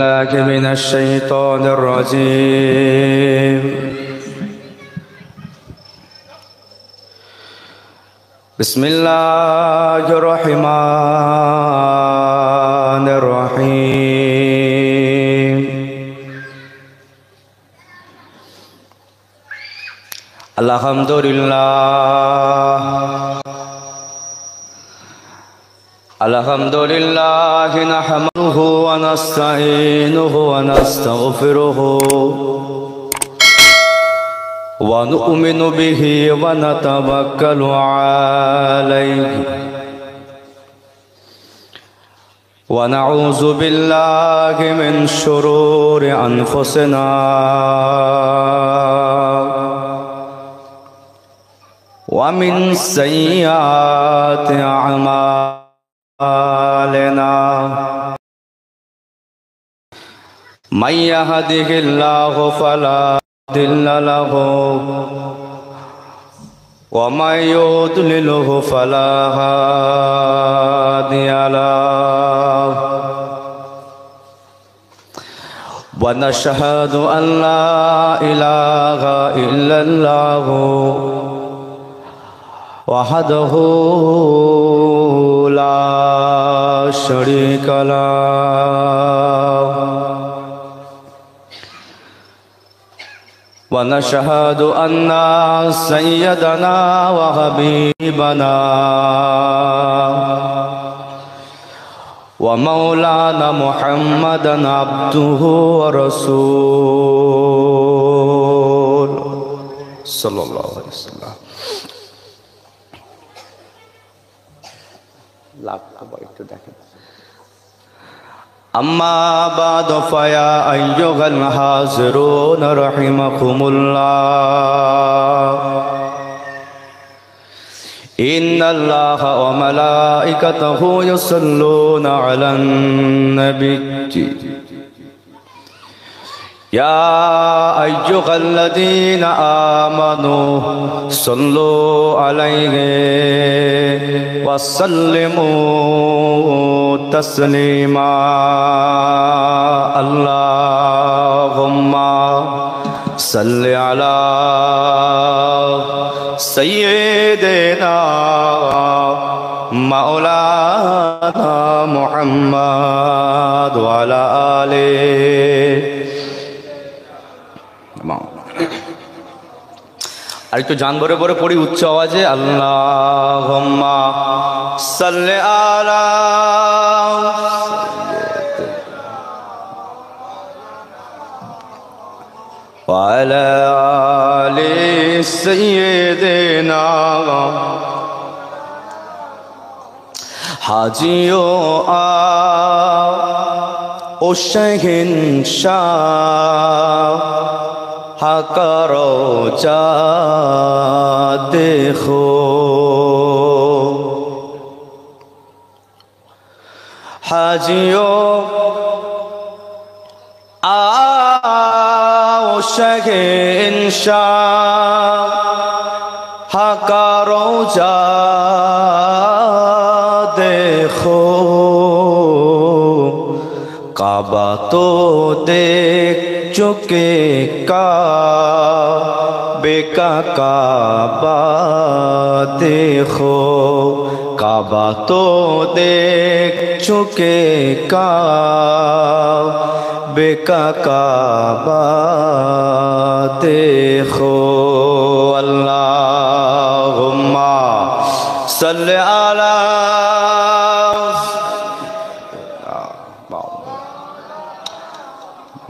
الله من الشيطان الرجيم. بسم الله الرحمن الرحيم. الحمد لله الحمد لله نحمده ونستعينه ونستغفره ونؤمن به ونتوكل عليه ونعوذ بالله من شرور أنفسنا ومن سيئات أعمالنا من يهده الله فلا مضل له ومن يضلله فلا هادي له ونشهد أن لا إله إلا الله وحده لا شريك له ونشهد أن سيدنا وحبيبنا ومولانا محمدا عبده ورسوله صلى الله عليه وسلم. أما بعد فيا أيها الحاضرون رحمكم الله إن الله وملائكته يصلون على النبي يا أيها الذين آمنوا صلوا عليه وسلموا تسليما. اللهم صل على سيدنا مولانا محمد وعلى آله. আর একটু জান ভরে ভরে পড়ি উচ্চ আওয়াজে আল্লাহুম্মা সাল্লি আলা ওয়া আলা আলি সাইয়্যিদিনা হাজিও ও শাহিনশাহ হাকারো যা দেখো হাজিও আও শাহিনশাহ হাকারো যা দেখো কাবা তো দেখ चुके काबे का काबा देखो काबा तो देख चुके काबे का काबा देखो. अल्लाहुम्मा सल्ली अला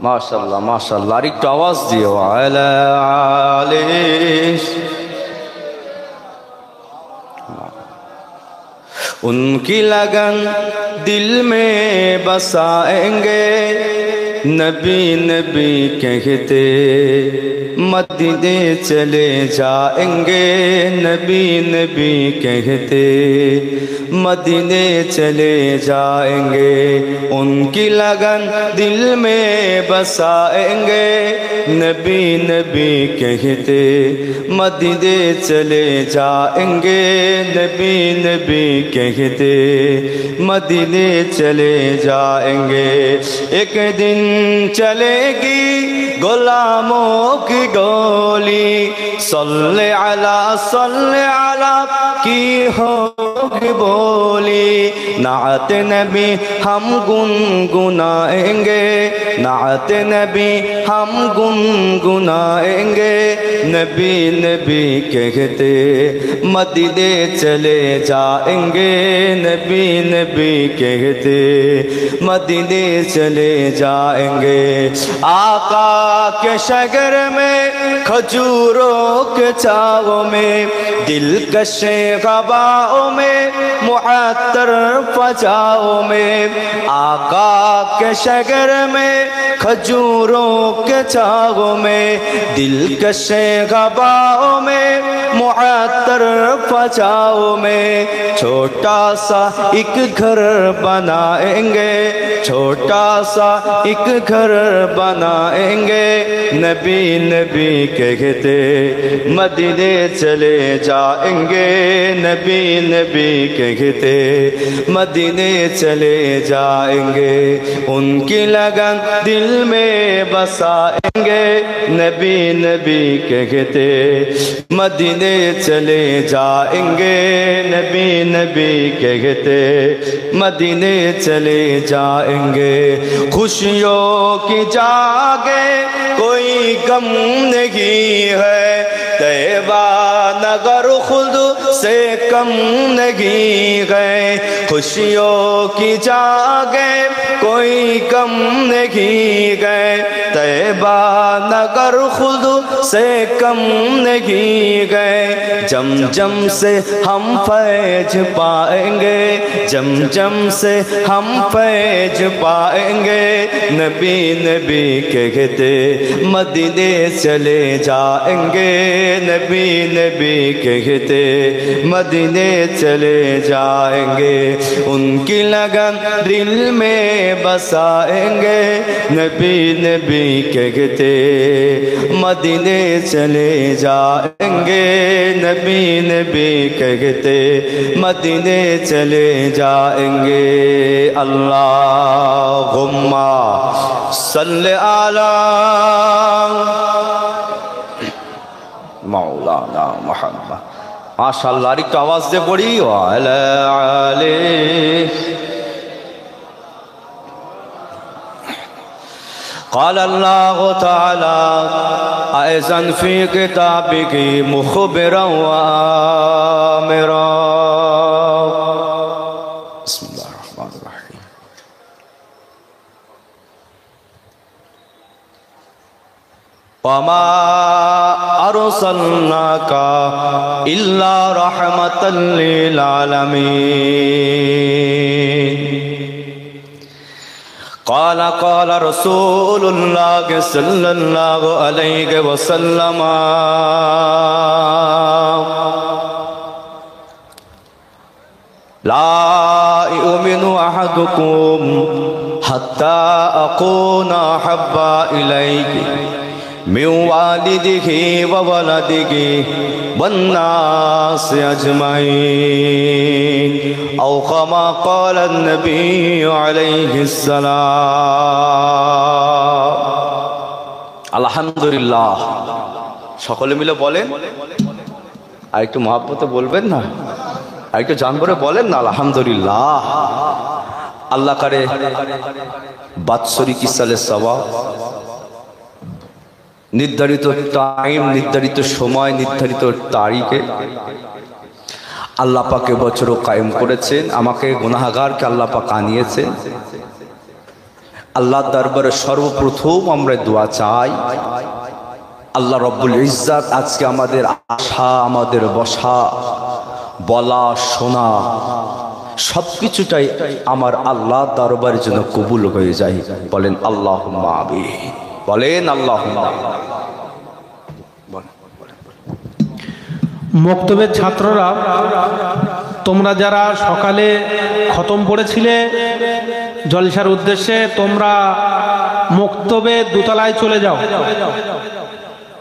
माशाल्लाह माशाल्लाह. আর একটু आवाज दियो আলা আলিশ. उनकी लगन दिल में बसाएंगे नबी नबी कहते मदीने चले जाएंगे नबी नबी कहते मदीने चले जाएंगे, उनकी लगन दिल में बसाएंगे। नबी नबी कहते मदीने चले जाएंगे, नबी नबी कहते मदीने चले जाएंगे। एक दिन चलेगी गुलामों की गोली, सल्ले अला की होगी बोली। नात नबी हम गुनगुनाएंगे, नात नबी हम गुनगुनाएंगे। नबी नबी कहते मदीने चले जाएंगे, नबी नबी कहते मदीने चले जाएंगे। आका के शगर में खजूरों के छावों में, दिलकश ग़बाओं में, मुअत्तर फ़ज़ाओं में। आका के शगर में खजूरों के छावों में, दिलकश ग़बाओं में, मुअत्तर फ़ज़ाओं में। छोटा सा एक घर बनाएंगे, छोटा सा एक घर बनाएंगे। नबी नबी कहते मदीने चले जाएंगे, नबी नबी कहते मदीने चले जाएंगे। उनकी लगन दिल में बसाएंगे, नबी नबी कहते मदीने चले जाएंगे, नबी नबी कहते मदीने चले जाएंगे। खुशियों की जागे कोई गम नहीं है, तैबा नगर खुद से कम नहीं गए। खुशियों की जागे कोई कम नहीं गए, तैबा नगर खुद से कम नहीं गए। जम जम से हम फैज पाएंगे, जम जम से हम फैज पाएंगे। नबी नबी कहते मदीने चले जाएंगे, नबी नबी कहते मदीने चले जाएंगे। उनकी लगन दिल में बसाएंगे, नबी नबी कहते मदीने चले जाएंगे, नबी नबी कहते मदीने चले जाएंगे। अल्लाहुम्मा सल्ले अला मौलाना मुहम्मद। माशाअल्लाह, एक आवाज दे पड़ी वाला आले। क़ाल अल्लाह तआला ऐज़न फ़ी किताबिही मुख़बिरन व आमिरा। बिस्मिल्लाहिर्रहमानिर्रहीम। वमा अरसलनाका इल्ला रहमतल लिल आलमीन। क़ाल क़ाल रसूलुल्लाह सल्लल्लाहु अलैहि वसल्लम ला युमिनु अहदुकुम हत्ता अकूना हब्बा इलैहि मिन वालिदिही व वलदिही वन्नासि अजमईन औ कमा क़ाल नबी अलैहिस्सलाम। আলহামদুলিল্লাহ। সকলে মিলে বলেন, আর একটু মহব্বতে বলবেন না, আর একটু জানবরে বলেন না আলহামদুলিল্লাহ। আল্লাহ করে বাৎসরিক ইসালে সওয়াব, নির্ধারিত টাইম, নির্ধারিত সময়, নির্ধারিত তারিখে আল্লাহ পাক বছরও কায়েম করেছেন। আমাকে গুনাহগারকে আল্লাহ পাক আনিয়েছেন। আল্লাহর দরবারে সর্বপ্রথম আমরা দোয়া চাই, আল্লাহ রব্বুল ইজ্জাত আজকে আমাদের আশা, আমাদের বসা, বলা, শোনা সবকিছুটাই আমার আল্লাহর দরবারের জন্য কবুল হয়ে যায়। বলেন আল্লাহুম্মা আমিন, বলেন আল্লাহুম্মা। মক্তবের ছাত্ররা তোমরা যারা সকালে খতম পড়েছিলে জলসার উদ্দেশ্যে, তোমরা মক্তবে দোতলায় চলে যাও।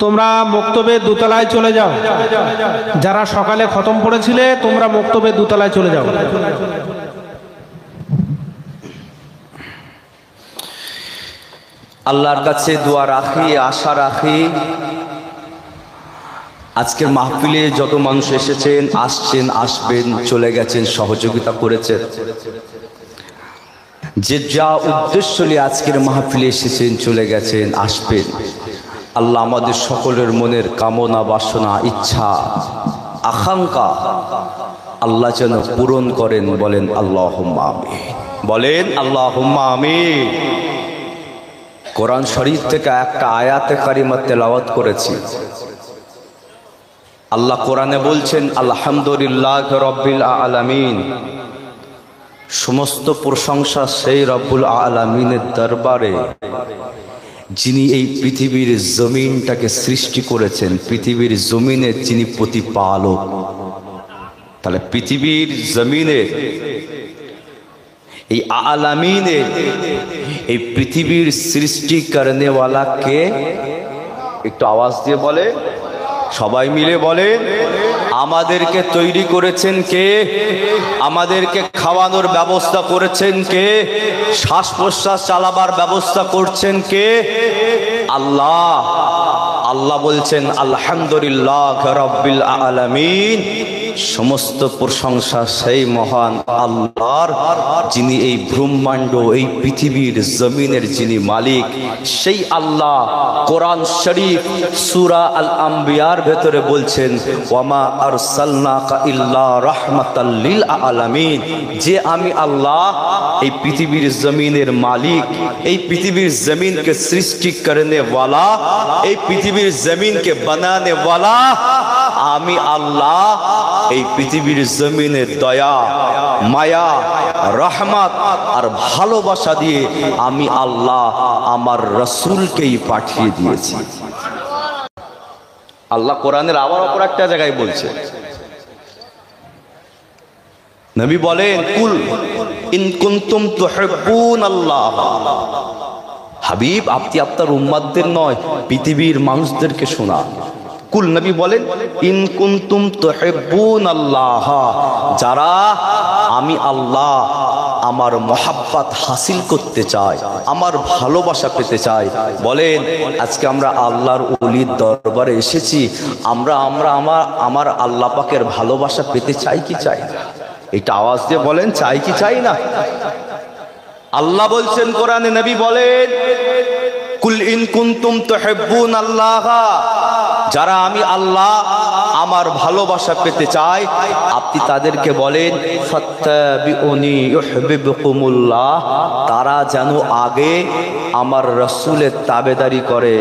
তোমরা মক্তবে দোতলায় চলে যাও। যারা সকালে খতম পড়েছিলে তোমরা মক্তবে দোতলায় চলে যাও। আল্লাহর কাছে দোয়া রাখি, আশা রাখি আজকের মাহফিলে যত মানুষ এসেছেন, আসছেন, আসবেন, চলে গেছেন, সহযোগিতা করেছেন, যে যা উদ্দেশ্য নিয়ে আজকের মাহফিলে এসেছেন, চলে গেছেন, আসবেন, আল্লাহ আমাদের সকলের মনের কামনা, বাসনা, ইচ্ছা, আকাঙ্ক্ষা আল্লাহ যেন পূরণ করেন। বলেন আল্লাহুম্মা আমিন। বলেন আল্লাহুম্মা আমিন। কোরআন শরীফ থেকে একটা আয়াতে কারিমা তেলাওয়াত করেছি। আল্লাহ কোরআনে বলছেন, আলহামদুলিল্লাহ রব্বিল আলামিন, সমস্ত প্রশংসা সেই রব্বুল আলামিনের দরবারে যিনি এই পৃথিবীর জমিনটাকে সৃষ্টি করেছেন, পৃথিবীর জমিনের যিনি প্রতিপালক। তাহলে পৃথিবীর জমিনে এই আলামিনে, এই পৃথিবীর সৃষ্টি করনেওয়ালা কে? একটু আওয়াজ দিয়ে বলে, সবাই মিলে বলেন। আমাদেরকে তৈরি করেছেন কে? আমাদেরকে খাওয়ানোর ব্যবস্থা করেছেন কে? শ্বাস প্রশ্বাস চালাবার ব্যবস্থা করছেন কে? আল্লাহ। আল্লাহ বলছেন আলহামদুলিল্লাহ রাব্বিল আলামিন, সমস্ত প্রশংসা সেই মহান আল্লাহর যিনি এই ব্রহ্মাণ্ড, এই পৃথিবীর জমিনের যিনি মালিক। সেই আল্লাহ কোরআন শরীফ সূরা আল আম্বিয়ার ভেতরে বলছেন, ওয়ামা আরসালনাকা ইল্লা রাহমাতাল লিল আলামিন, যে আমি আল্লাহ এই পৃথিবীর জমিনের মালিক, এই পৃথিবীর জমিনকে সৃষ্টি করনে ওয়ালা, এই পৃথিবীর জমিনকে বানানে ওয়ালা, আমি আল্লাহ এই পৃথিবীর জমিনে দয়া, মায়া, রহমত আর ভালোবাসা দিয়ে আমি আল্লাহ আমার রাসূলকেই পাঠিয়ে দিয়েছি। আল্লাহ কোরআনের আবার অপর একটা জায়গায় বলছে, নবী বলেন, কুল ইন কুনতুম তুহিব্বুনাল্লাহ, হাবিব আপনি আপনার উম্মতদের নয়, পৃথিবীর মানুষদেরকে শোনান। কুল, নবী বলেন, ইন কুনতুম তুহিব্বুনাল্লাহ, যারা আমি আল্লাহ আমার মহাব্বত হাসিল করতে চায়, আমার ভালোবাসা পেতে চায়। বলেন আজকে আমরা আল্লাহর ওলির দরবারে এসেছি, আমরা আমার আল্লাহ পাকের ভালোবাসা পেতে চাই কি চাই না? এটা আওয়াজ দিয়ে বলেন, চাই কি চাই না? আল্লাহ বলছেন কোরআনে, নবী বলেন, কুল ইন কুনতুম তুহিব্বুনাল্লাহ, যারা আমি আল্লাহ আমার ভালোবাসা পেতে চাই, আপনি তাদেরকে বলেন, ফাত্তাবিউনি ইউহিব্বুকুমুল্লাহ, তারা যেন আগে আমার রাসূলের তাবেদারি করে,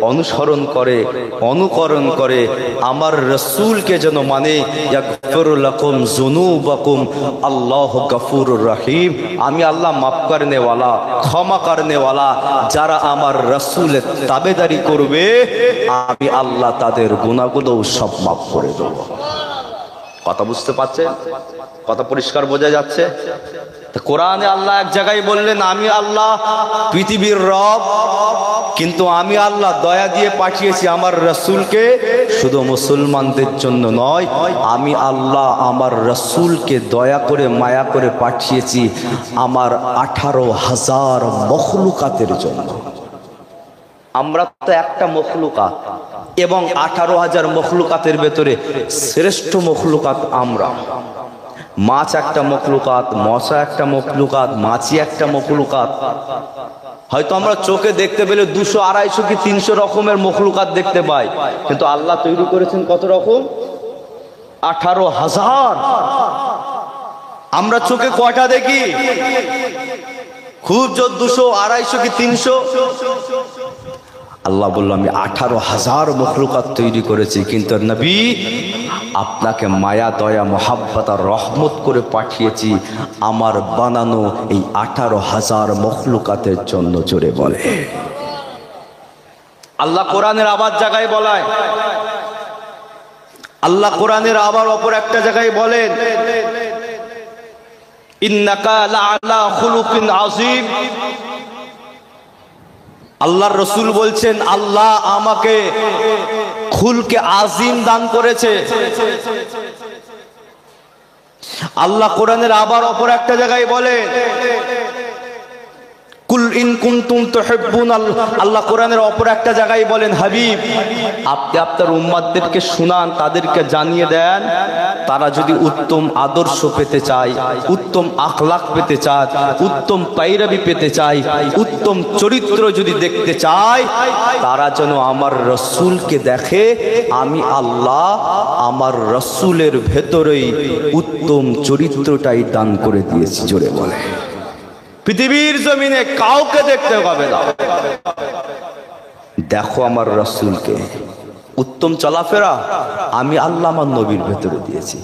অনুসরণ করে, অনুকরণ করে, আমার রাসূলকে যেন মানে। ইয়াগফিরু লাকুম যুনুবাকুম আল্লাহু গফুরুর রহিম, আমি আল্লাহ মাফ করনে ওয়ালা, ক্ষমা করনে ওয়ালা। যারা আমার রাসূলের তাবেদারি করবে, আমি আল্লাহ তাদের গুনাহগুলো সব মাফ করে দেব। কথা বুঝতে পারছেন? কথা পরিষ্কার বোঝা যাচ্ছে? কোরআনে আল্লাহ এক জায়গায় বললেন, আমি আল্লাহ পৃথিবীর রব, কিন্তু আমি আল্লাহ দয়া দিয়ে পাঠিয়েছি আমার রাসূলকে, শুধু মুসলমানদের জন্য নয়, আমি আল্লাহ আমার রাসূলকে দয়া করে মায়া করে পাঠিয়েছি আমার 18,000 মখলুকাতের জন্য। আমরা তো একটা মখলুকাত, এবং 18,000 মখলুকাতের ভেতরে শ্রেষ্ঠ মখলুকাত আমরা। মাছ একটা মখলুকাত, মশা একটা মখলুকাত, মাছি একটা মখলুকাত। হয়তো আমরা চোখে দেখতে পেলে 200, 250 কি 300 রকমের মখলুকাত দেখতে পাই, কিন্তু আল্লাহ তৈরি করেছেন কত রকম? 18,000। আমরা চোখে কয়টা দেখি? খুব জোর 200, 250 কি 300। আল্লাহ বলল, আমি 18,000 মখলুকাত তৈরি করেছি, কিন্তু নবী আপনাকে মায়া, দয়া, মোহাব্বত আর রহমত করে পাঠিয়েছি আমার বানানো এই 18,000 মখলুকাতের জন্য। জোরে বলে আল্লাহ কোরআনের আবার জায়গায় বলায়, আল্লাহ কোরআনের আবার অপর একটা জায়গায় বলেন, ইন্নাকা লাআলা খুলুকিন আযীম। আল্লাহর রাসূল বলছেন আল্লাহ আমাকে খুলকে আজিম দান করেছে। আল্লাহ কোরআনের আবার অপর একটা জায়গায় বলেন কুল ইন কুনতুম তুহিব্বুন, আল্লাহ কোরআনের অপর একটা জায়গায় বলেন হাবিব আপনি আপনার উম্মতদেরকে শুনান, তাদেরকে জানিয়ে দেন, তারা যদি উত্তম আদর্শ পেতে চায়, উত্তম আখলাক পেতে চায়, উত্তম পায়রাবি পেতে চায়, উত্তম চরিত্র যদি দেখতে চায়, তারা যেন আমার রসুলকে দেখে। আমি আল্লাহ আমার রসুলের ভেতরেই উত্তম চরিত্রটাই দান করে দিয়েছি। জোরে বলে পৃথিবীর জমিনে কাউকে দেখতে হবে না, দেখো আমার রসুলকে। উত্তম চলাফেরা আমি আল্লাহ আমার নবীর ভেতরে দিয়েছি।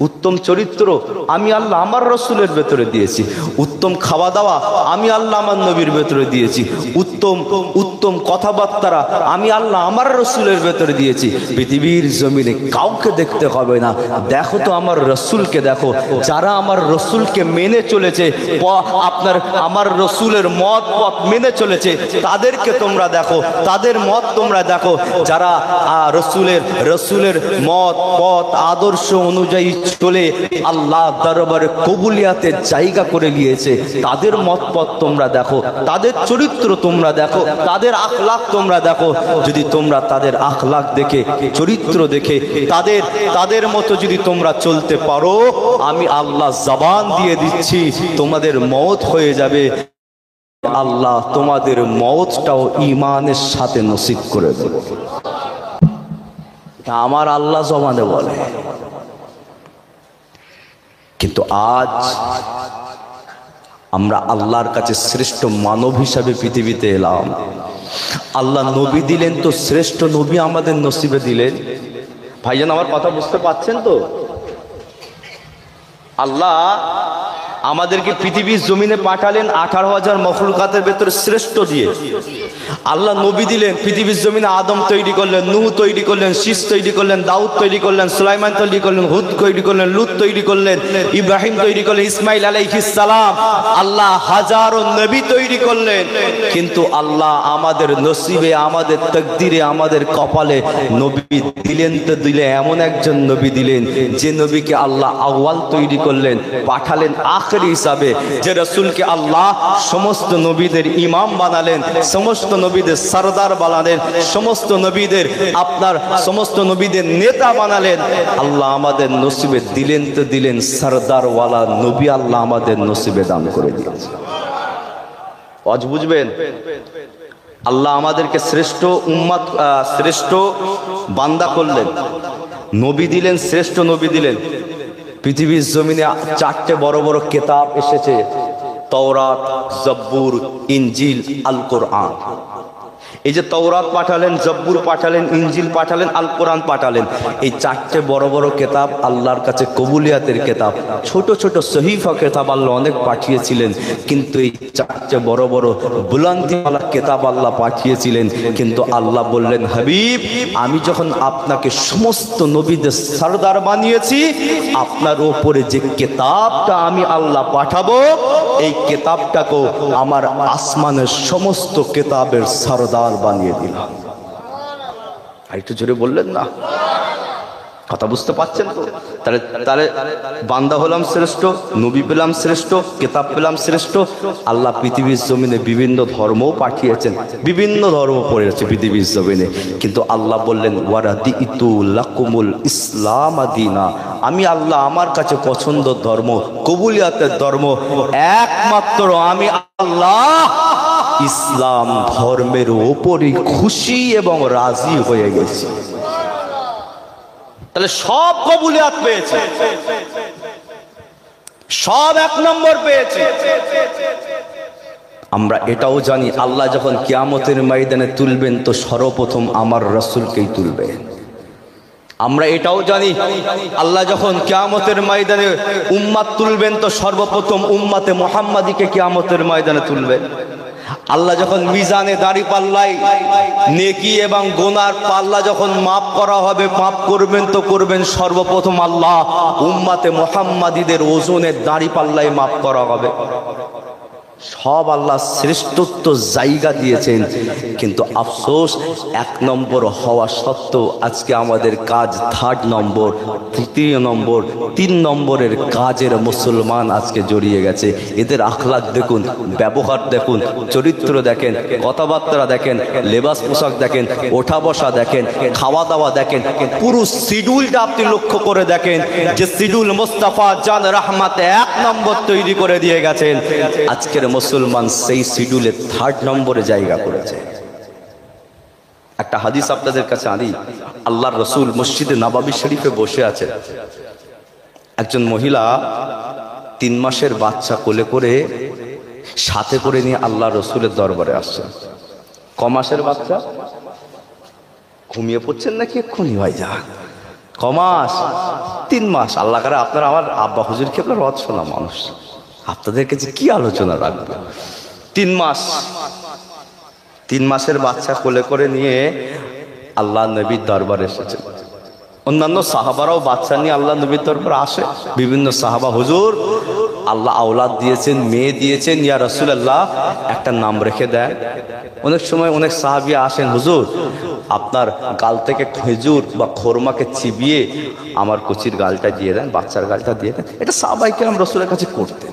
উত্তম চরিত্র আমি আল্লাহ আমার রসুলের ভেতরে দিয়েছি। উত্তম খাওয়া দাওয়া আমি আল্লাহ আমার নবীর ভেতরে দিয়েছি। উত্তম উত্তম কথাবার্তা আমি আল্লাহ আমার রসুলের ভেতরে দিয়েছি। পৃথিবীর জমিনে কাউকে দেখতে হবে না, দেখো তো আমার রসুলকে দেখো। যারা আমার রসুলকে মেনে চলেছে, আপনার আমার রসুলের মত পথ মেনে চলেছে, তাদেরকে তোমরা দেখো, তাদের মত তোমরা দেখো। যারা রসুলের মত পথ আদর্শ অনুযায়ী চলে আল্লাহ দরবারে কবুলিয়াতের জায়গা করে নিয়েছে, তাদের মত পথ তোমরা দেখো, তাদের চরিত্র তোমরা দেখো, তাদের আখলাক তোমরা দেখো। যদি তোমরা তাদের আখলাক দেখে, চরিত্র দেখে তাদের মতো যদি তোমরা চলতে পারো, আমি আল্লাহ জবান দিয়ে দিচ্ছি তোমাদের মওত হয়ে যাবে। আল্লাহ তোমাদের মওতটাও ঈমানের সাথে নসিব করে দেবে। আমার আল্লাহ জবানে বলে। কিন্তু আজ আমরা আল্লাহর কাছে শ্রেষ্ঠ মানব হিসাবে পৃথিবীতে এলাম। আল্লাহ নবী দিলেন, তো শ্রেষ্ঠ নবী আমাদের নসিবে দিলেন। ভাইজান আমার কথা বুঝতে পারছেন তো? আল্লাহ আমাদেরকে পৃথিবীর জমিনে পাঠালেন 18,000 মখলুকাতের ভেতরে শ্রেষ্ঠ দিয়ে। আল্লাহ নবী দিলেন, পৃথিবীর জমিনে আদম তৈরি করলেন, নূহ তৈরি করলেন, শীষ তৈরি করলেন, দাউদ তৈরি করলেন, সুলাইমান তৈরি করলেন, হুদ তৈরি করলেন, লূত তৈরি করলেন, ইব্রাহিম তৈরি করলেন, ইসমাইল আলাইহিস সালাম। আল্লাহ হাজারো নবী তৈরি করলেন। কিন্তু আল্লাহ আমাদের নসিবে, আমাদের তকদিরে, আমাদের কপালে নবী দিলেন তো দিলে এমন একজন নবী দিলেন, যে নবীকে আল্লাহ আউয়াল তৈরি করলেন, পাঠালেন আখেরি হিসাবে। যে রসুলকে আল্লাহ সমস্ত নবীদের ইমাম বানালেন, সমস্ত নবীদের সরদার বানালেন, সমস্ত নবীদের সমস্ত নবীদের নেতা বানালেন। আল্লাহ আমাদের নসিবে দিলেন তো দিলেন সরদারওয়ালা নবী। আল্লাহ আমাদের নসিবে দান করে দিয়েছে। আজ বুঝবেন, আল্লাহ আমাদেরকে শ্রেষ্ঠ উম্মত, শ্রেষ্ঠ বান্দা করলেন, নবী দিলেন, শ্রেষ্ঠ নবী দিলেন। পৃথিবীর জমিনে 4টে বড় বড় কিতাব এসেছে, তাওরাত, জব্বুর, ইনজিল, আল কোরআন। এই যে তাওরাত পাঠালেন, জব্বুর পাঠালেন, ইনজিল পাঠালেন, আল কোরআন পাঠালেন, এই 4টে বড় বড় কিতাব আল্লাহর কাছে কবুলিয়াতের কিতাব। ছোট ছোট সহিফা কিতাব আল্লাহ অনেক পাঠিয়েছিলেন, কিন্তু এই 4টে বড় বড় বুলন্দিওয়ালা কিতাব আল্লাহ পাঠিয়েছিলেন। কিন্তু আল্লাহ বললেন, হাবিব আমি যখন আপনাকে সমস্ত নবীদের সরদার বানিয়েছি, আপনার উপরে যে কিতাবটা আমি আল্লাহ পাঠাবো, এই কিতাবটাকেও আমার আসমানের সমস্ত কিতাবের সরদার বানিয়ে দিলাম। আর একটু জোরে বললেন না? কথা বুঝতে পারছেন তো? তাহলে বান্দা হলাম শ্রেষ্ঠ, নবী পেলাম শ্রেষ্ঠ, কিতাব পেলাম শ্রেষ্ঠ। আল্লাহ পৃথিবীর জমিনে বিভিন্ন ধর্মও পাঠিয়েছেন, বিভিন্ন ধর্ম পড়েছে পৃথিবীর জমিনে। কিন্তু আল্লাহ বললেন, ওয়ারাদিতু লাকুমুল ইসলাম দীনা, আমি আল্লাহ আমার কাছে পছন্দ ধর্ম, কবুলিয়াতের ধর্ম একমাত্র আমি আল্লাহ ইসলাম ধর্মের ওপরই খুশি এবং রাজি হয়ে গেছি। তাহলে সব কবুলিয়াত পেয়েছে, সব 1 নম্বর পেয়েছে। আমরা এটাও জানি আল্লাহ যখন কিয়ামতের ময়দানে তুলবেন, তো সর্বপ্রথম আমার রাসূলকেই তুলবেন। আমরা এটাও জানি আল্লাহ যখন কিয়ামতের ময়দানে উম্মাত তুলবেন, তো সর্বপ্রথম উম্মাতে মুহাম্মাদিকে কিয়ামতের ময়দানে তুলবেন। আল্লাহ যখন মিজানে দাঁড়িপাল্লায় নেকি এবং গোনার পাল্লা যখন মাপ করা হবে, মাপ করবেন তো করবেন সর্বপ্রথম আল্লাহ উম্মাতে মুহাম্মাদীদের ওজনের দাঁড়িপাল্লায় মাপ করা হবে। সব আল্লাহ শ্রেষ্ঠত্ব জায়গা দিয়েছেন, কিন্তু আফসোস 1 নম্বর হওয়া সত্ত্বেও আজকে আমাদের কাজ 3rd নম্বর, 3য় নম্বর, 3 নম্বরের কাজের মুসলমান আজকে জড়িয়ে গেছে। এদের আখলাক দেখুন, ব্যবহার দেখুন, চরিত্র দেখেন, কথাবার্তা দেখেন, লেবাস পোশাক দেখেন, ওঠা বসা দেখেন, খাওয়া দাওয়া দেখেন, পুরো শিডিউলটা আপনি লক্ষ্য করে দেখেন যে শিডিউল মোস্তফা জান রহমাতে 1 নম্বর তৈরি করে দিয়ে গেছেন। আজকের মুসলমান সেই শিডিউলে 3rd নম্বরে জায়গা করেছে। একটা হাদিস আপনাদের কাছে আনি। আল্লাহর রাসূল মসজিদে নববী শরীফে বসে আছেন। একজন মহিলা 3 মাসের বাচ্চা কোলে করে সাথে করে নিয়ে আল্লাহর রাসূলের দরবারে আসছেন। ক মাসের বাচ্চা? ঘুমিয়ে পড়ছেন নাকি এক্ষুনি ভাইজান? ক মাস? 3 মাস। আল্লাহ করে আপনারা আমার আব্বা হুজুর কেবলা রদ শোনা মানুষ, আপনাদের কাছে কি আলোচনা রাখবে। 3 মাস, 3 মাসের বাচ্চা কোলে করে নিয়ে আল্লাহ নবীর দরবারে এসেছেন। অন্যান্য সাহাবারাও বাচ্চা নিয়ে আল্লাহ নবীর দরবারে আসে। বিভিন্ন সাহাবা, হুজুর আল্লাহ আওলাদ দিয়েছেন, মেয়ে দিয়েছেন, ইয়া রাসূলুল্লাহ একটা নাম রেখে দেন। অনেক সময় অনেক সাহাবী আসেন, হুজুর আপনার গাল থেকে খেজুর বা খোরমাকে চিবিয়ে আমার কচির গালটা দিয়ে দেন, বাচ্চার গালটা দিয়ে দেন। এটা সাহাবায়ে কেরাম রাসূলের কাছে করতেন।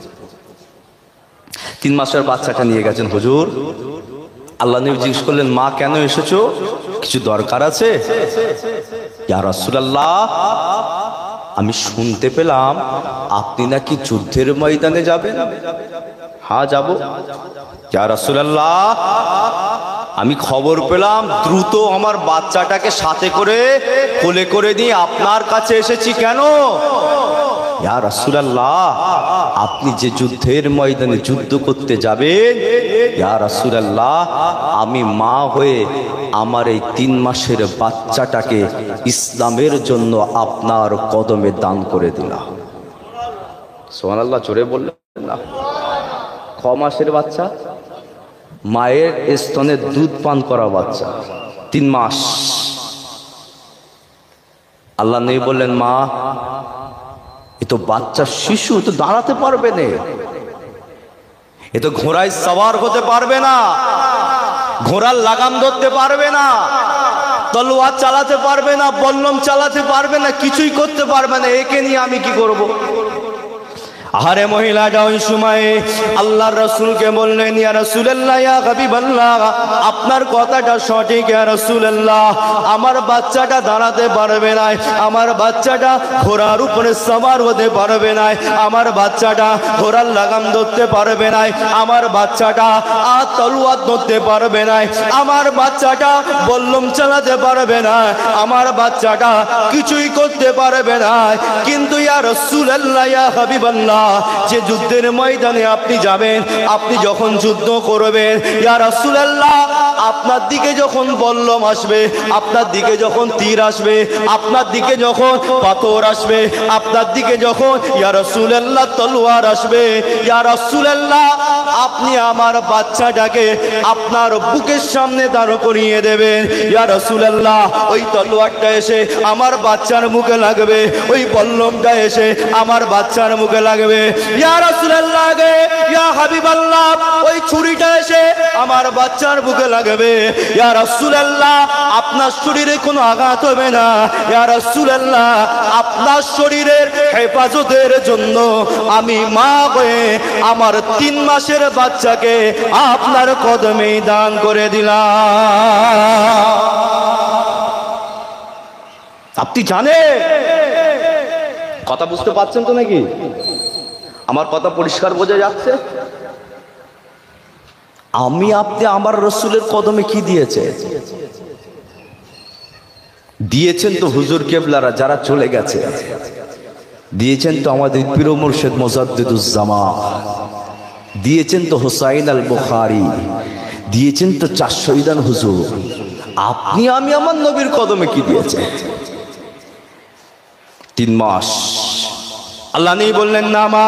3 মাসের বাচ্চাটা নিয়ে গেছেন হুজুর। আল্লাহ নবী জিজ্ঞেস করলেন, মা কেন এসেছো? কিছু দরকার আছে? ইয়া রাসূলুল্লাহ আমি শুনতে পেলাম আপনি নাকি যুদ্ধের ময়দানে যাবেন। হ্যাঁ যাব। ইয়া রাসূলুল্লাহ আমি খবর পেলাম দ্রুত আমার বাচ্চাটাকে সাথে করে কোলে করে নিয়ে আপনার কাছে এসেছি। কেন? ইয়া রাসূলুল্লাহ আপনি যে যুদ্ধের ময়দানে যুদ্ধ করতে যাবেন, ইয়া রাসূলুল্লাহ আমি মা হয়ে আমার এই 3 মাসের বাচ্চাটাকে ইসলামের জন্য আপনার কদমে দান করে দিলাম। সুবহানাল্লাহ, জোরে বললেন না? ক মাসের বাচ্চা? মায়ের স্তনে দুধ পান করা বাচ্চা, 3 মাস। আল্লাহ নবী বললেন, মা এ তো বাচ্চা শিশু, তো দাঁড়াতে পারবে না, এ তো ঘোড়ায় সওয়ার হতে পারবে না, ঘোড়ার লাগাম ধরতে পারবে না, তলোয়ার চালাতে পারবে না, বল্লম চালাতে পারবে না, কিছুই করতে পারবে না, একে নিয়ে আমি কি করব? আরে মহিলাটা ওই সময়ে আল্লাহর রাসূলকে বললেন, ইয়া রাসূলুল্লাহ ইয়া হাবিবাল্লাহ আপনার কথাটা সঠিক ইয়া রাসূলুল্লাহ, আমার বাচ্চাটা দাঁড়াতে পারবে না, আমার বাচ্চাটা ঘোড়ার উপরে সওয়ার হতে পারবে না, আমার বাচ্চাটা ঘোড়ার লাগাম ধরতে পারবে না, আমার বাচ্চাটা তলোয়ার ধরতে পারবে না, আমার বাচ্চাটা বল্লম চালাতে পারবে না, আমার বাচ্চাটা কিছুই করতে পারবে না। কিন্তু ইয়া রাসূলুল্লাহ ইয়া হাবিবাল্লাহ যে যুদ্ধের ময়দানে আপনি যাবেন, আপনি যখন যুদ্ধ করবেন, ইয়া রাসূলুল্লাহ আপনার দিকে যখন বল্লম আসবে, আপনার দিকে যখন তীর আসবে, আপনার দিকে যখন পাথর আসবে, আপনার দিকে যখন ইয়া রাসূলুল্লাহ তলোয়ার আসবে, ইয়া রাসূলুল্লাহ আপনি আমার বাচ্চাটাকে আপনার বুকের সামনে দাঁড় করিয়ে দেবেন। ইয়া রাসূলুল্লাহ ওই তলোয়ারটা এসে আমার বাচ্চার মুখে লাগবে, ওই বল্লমটা এসে আমার বাচ্চার মুখে লাগবে। ইয়া রাসূলুল্লাহ গে ইয়া হাবিবাল্লাহ ওই ছুরিটা এসে আমার বাচ্চার বুকে লাগবে। ইয়া রাসূলুল্লাহ আপনার শরীরে কোনো আঘাত হবে না, ইয়া রাসূলুল্লাহ আপনার শরীরের হেফাজতের জন্য আমি মা হয়ে আমার 3 মাসের বাচ্চাকে আপনার কদমে দান করে দিলাম। আপনি জানেন কথা বুঝতে পারছেন তো নাকি? আমার কথা পরিষ্কার বোঝা যাচ্ছে? আমি আপনি আমার রাসূলের কদমে কি দিয়েছে দিয়েছেন তো হুজুর কেবলারা যারা চলে গেছে, দিয়েছেন তো আমাদের পীর মুর্শিদ মুজাদ্দিদুজ্জামান, দিয়েছেন তো হুসাইন আল বুখারী, দিয়েছেন তো 4 শহীদান হুজুর। আপনি আমি আমার নবীর কদমে কি দিয়েছে? 3 মাস আল্লাহ নেই বললেন, না মা,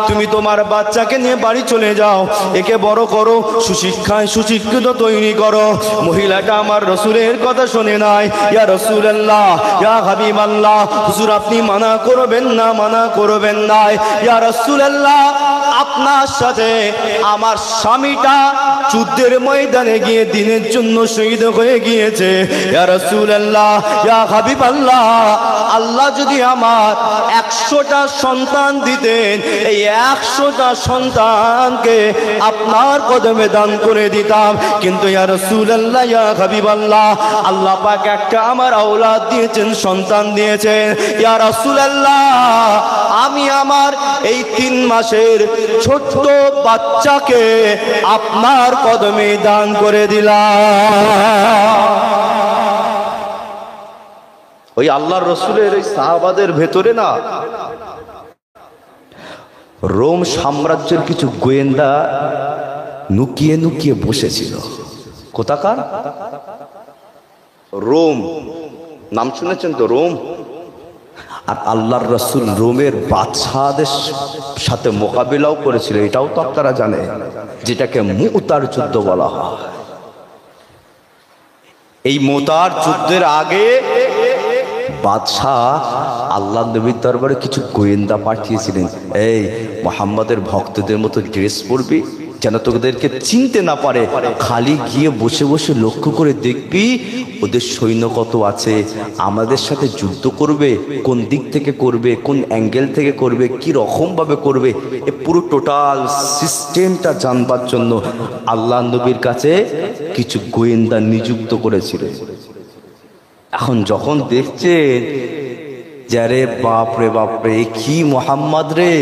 তুমি তোমার বাচ্চাকে নিয়ে বাড়ি চলে যাও, একে বড় করো, সুশিক্ষায় সুশিক্ষিত তৈরি করো। মহিলাটা আমার রসুলের কথা শুনে নাই। ইয়া রাসূলুল্লাহ, ইয়া হাবিবাল্লাহ, হুজুর আপনি মানা করবেন না, মানা করবেন না। ইয়া রাসূলুল্লাহ, আপনার সাথে আমার স্বামীটা যুদ্ধের ময়দানে গিয়ে দিনের জন্য শহীদ হয়ে গিয়েছে। ইয়া রাসূলুল্লাহ, ইয়া হাবিবাল্লাহ, আল্লাহ যদি আমার 100টা সন্তান দিতেন, এই 100টা সন্তানকে আপনার কদমে দান করে দিতাম। কিন্তু ইয়া রাসূলুল্লাহ, ইয়া হাবিবাল্লাহ, আল্লাহ পাক একটা আমার আওলাদ দিয়েছেন, সন্তান দিয়েছেন। ইয়া রাসূলুল্লাহ, আমি আমার এই 3 মাসের ছোট্ট বাচ্চাকে আপনার কদমে দান করে দিলাম। ওই আল্লাহর রসুলের এই সাহাবাদের ভেতরে না রোম সাম্রাজ্যের কিছু গোয়েন্দা নুকিয়ে নুকিয়ে বসেছিল। কোথাকার? রোম, নাম শুনেছেন তো, রোম। আর আল্লাহর রসুল রোমের বাদশাহদের সাথে মোকাবিলাও করেছিল, এটাও তো আপনারা জানেন, যেটাকে মুতার যুদ্ধ বলা হয়। এই মুতার যুদ্ধের আগে বাদশাহ আল্লাহ নবীর দরবারে কিছু গোয়েন্দা পাঠিয়েছিলেন, এই মুহাম্মাদের ভক্তদের মতো ড্রেস পরবি, যেন তোদেরকে চিনতে না পারে, খালি গিয়ে বসে বসে লক্ষ্য করে দেখবি ওদের সৈন্য কত আছে, আমাদের সাথে যুদ্ধ করবে, কোন দিক থেকে করবে, কোন অ্যাঙ্গেল থেকে করবে, কি রকম ভাবে করবে, এ পুরো টোটাল সিস্টেমটা জানবার জন্য আল্লাহ নবীর কাছে কিছু গোয়েন্দা নিযুক্ত করেছিলেন। এখন যখন দেখছেন যে রে বাপরে বাপরে, কি মোহাম্মদ রে,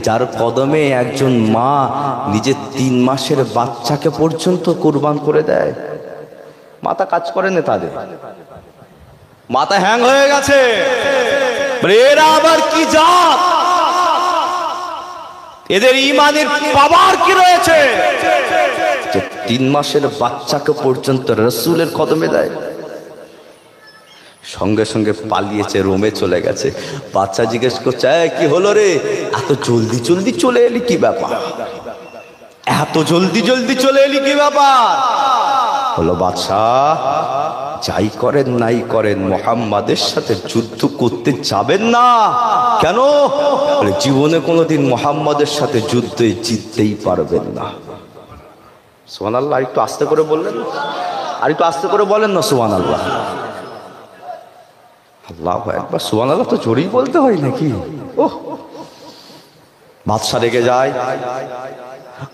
যার কদমে একজন মা নিজের 3 মাসের বাচ্চাকে পর্যন্ত কুরবান করে দেয়, মাথা কাজ করে না তাদের, মাথা হ্যাং হয়ে গেছে। এরা আবার কি জাত, এদের ইমানের পাওয়ার কি রয়েছে যে 3 মাসের বাচ্চাকে পর্যন্ত রসুলের কদমে দেয়। সঙ্গে সঙ্গে পালিয়েছে, রোমে চলে গেছে। বাচ্চা জিজ্ঞেস করছে, কি হলো রে, এত জলদি জলদি চলে এলি, কি ব্যাপার, এত জলদি জলদি চলে এলি, কি ব্যাপার? হলো, বাদশাহ যাই করেন নাই করেন, মুহাম্মাদের সাথে যুদ্ধ করতে যাবেন না। কেন? জীবনে কোনোদিন মুহাম্মাদের সাথে যুদ্ধে জিততেই পারবেন না। সুবহানাল্লাহ, একটু আস্তে করে বললেন, আর একটু আস্তে করে বলেন না সুবহানাল্লাহ। আল্লাহু আকবার, সুবহানাল্লাহ তো জোরেই বলতে হয় নাকি? ওহ, বাদশা রেগে যায়।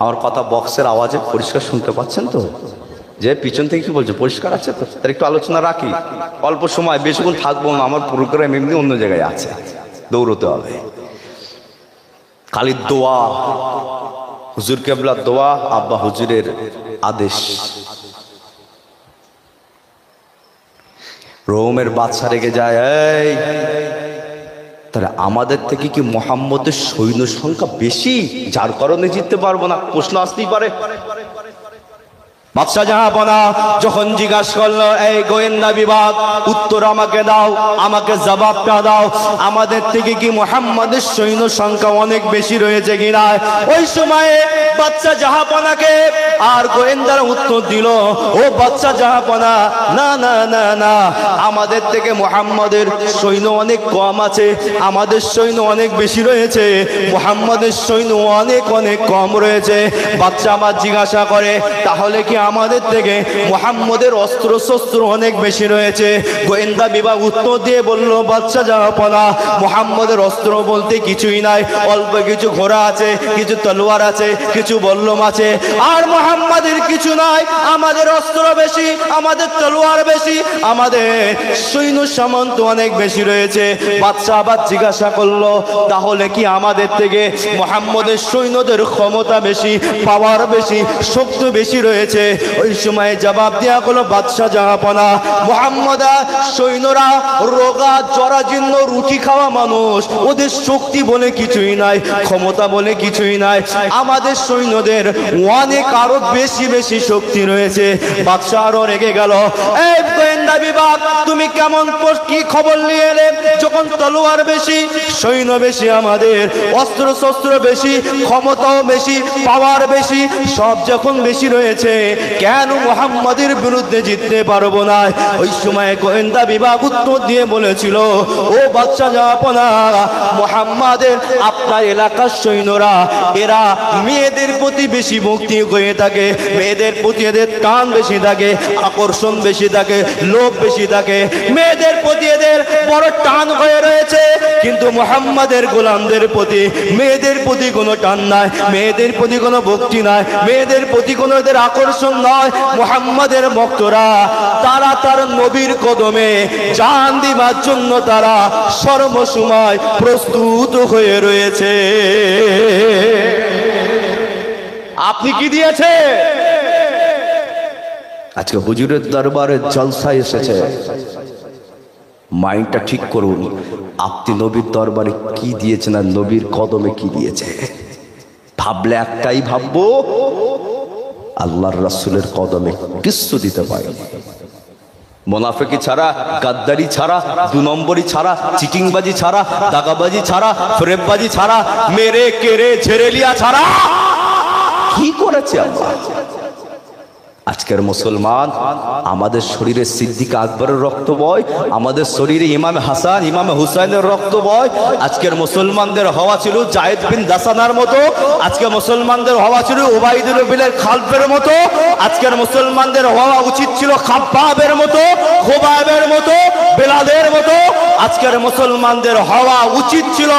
আমার কথা বক্সের আওয়াজে পরিষ্কার শুনতে পাচ্ছেন তো? যে পিছন থেকে কি বলছে, পরিষ্কার আছে তো? তার একটু আলোচনা রাখি, অল্প সময়, বেশিক্ষণ থাকবো না, আমার প্রোগ্রাম এমনি অন্য জায়গায় আছে, দৌড়তে হবে। খালি দোয়া, হুজুর কেবলার দোয়া, আব্বা হুজুরের আদেশ। রোমের বাদশা রেগে যায়, এই তাহলে আমাদের থেকে কি মুহাম্মদের সৈন্য সংখ্যা বেশি, যার কারণে জিততে পারবো না? প্রশ্ন আসতেই পারে। বাদশা জাহাপনা যখন জিজ্ঞাসা করলো, এই গোয়েন্দা বিভাগ, উত্তর আমাকে দাও, আমাকে জবাবটা দাও, আমাদের থেকে কি মুহাম্মাদের সৈন্য সংখ্যা অনেক বেশি রয়েছে কিনা? ওই সময়ে বাদশা জাহাপনাকে আর গোয়েন্দারা উত্তর দিল, ও বাদশা জাহাপনা, না না না না, আমাদের থেকে মুহাম্মাদের সৈন্য অনেক কম আছে, আমাদের সৈন্য অনেক বেশি রয়েছে, মুহাম্মাদের সৈন্য অনেক অনেক কম রয়েছে। বাদশা আবার জিজ্ঞাসা করে, তাহলে কি আমাদের থেকে মুহাম্মাদের অস্ত্র শস্ত্র অনেক বেশি রয়েছে? গোয়েন্দা বিভাগ উত্তর দিয়ে বলল, বাদশা জাহাপনা, মুহাম্মাদের অস্ত্র বলতে কিছুই নাই, অল্প কিছু ঘোড়া আছে, কিছু তলোয়ার আছে, কিছু বল্লম আছে, আর মুহাম্মাদের কিছু নাই। আমাদের অস্ত্র বেশি, আমাদের তলোয়ার বেশি, আমাদের সৈন্য সামন্ত অনেক বেশি রয়েছে। বাদশা আবার জিজ্ঞাসা করলো, তাহলে কি আমাদের থেকে মুহাম্মাদের সৈন্যদের ক্ষমতা বেশি, পাওয়ার বেশি, শক্তি বেশি রয়েছে? ওই সময় জবাব দেয়া হলো, বাদশা জাহাপনা, মুহাম্মাদা সৈন্যরা রোগা জরাজীর্ণ রুটি খাওয়া মানুষ, ওদের শক্তি বলে কিছুই নাই, ক্ষমতা বলে কিছুই নাই, আমাদের সৈন্যদের অনেক আরো বেশি বেশি শক্তি রয়েছে। বাদশা আরো রেগে গেল, এই গোয়েন্দা বিভাগ, তুমি কেমন কি খবর নিয়ে এলে? যখন তলোয়ার বেশি, সৈন্য বেশি, আমাদের অস্ত্র শস্ত্র বেশি, ক্ষমতাও বেশি, পাওয়ার বেশি, সব যখন বেশি রয়েছে, কেন মুহাম্মাদের বিরুদ্ধে জিততে পারবো না? ওই সময় গোয়েন্দা বিভাগ উত্তর দিয়ে বলেছিল, ও বাদশা জাহাপনা, মুহাম্মাদের আপনার এলাকার সৈন্যরা এরা মেয়েদের প্রতি বেশি ভক্তি হয়ে থাকে, মেয়েদের প্রতি এদের টান বেশি থাকে, আকর্ষণ বেশি থাকে, লোভ বেশি থাকে, মেয়েদের প্রতি এদের বড় টান হয়ে রয়েছে। কিন্তু মুহাম্মাদের গোলামদের প্রতি মেয়েদের প্রতি কোনো টান নাই, মেয়েদের প্রতি কোনো ভক্তি নাই, মেয়েদের প্রতি কোনো এদের আকর্ষণ নয়। মুহাম্মাদের ভক্তরা তারা তার নবীর কদমে জান দিবার জন্য তারা সর্বসময় প্রস্তুত হয়ে রয়েছে। আপনি কি দিয়েছে? আজকে হুজুরের দরবারে জলসা এসেছে, মাইন্ডটা ঠিক করুন। আপনি নবীর দরবারে কি দিয়েছেন আর নবীর কদমে কি দিয়েছে? ভাবলে একটাই ভাববো, আল্লাহর রাসূলের কদমে কিছু দিতে পারে। মুনাফিকি ছাড়া, গাদ্দারি ছাড়া, দু নম্বরি ছাড়া, চিটিংবাজি ছাড়া, দাগাবাজি ছাড়া, ফরেববাজি ছাড়া, মেরে কেড়ে ঝেড়েলিয়া ছাড়া কি করেছে আল্লাহ? আজকের মুসলমান, আমাদের শরীরে সিদ্দিক আকবরের রক্ত বয়, আমাদের শরীরে ইমাম হাসান, ইমাম হুসাইনের রক্ত বয়। আজকের মুসলমানদের হওয়া ছিল জায়েদ বিন দাসানার মতো, আজকে মুসলমানদের হওয়া ছিল উবাইদুল বিলের খালফের মতো, আজকের মুসলমানদের হওয়া উচিত ছিল খাব্বাবের মতো, খোবাবের মতো, বেলালের মতো। আজকের মুসলমানদের হওয়া উচিত ছিল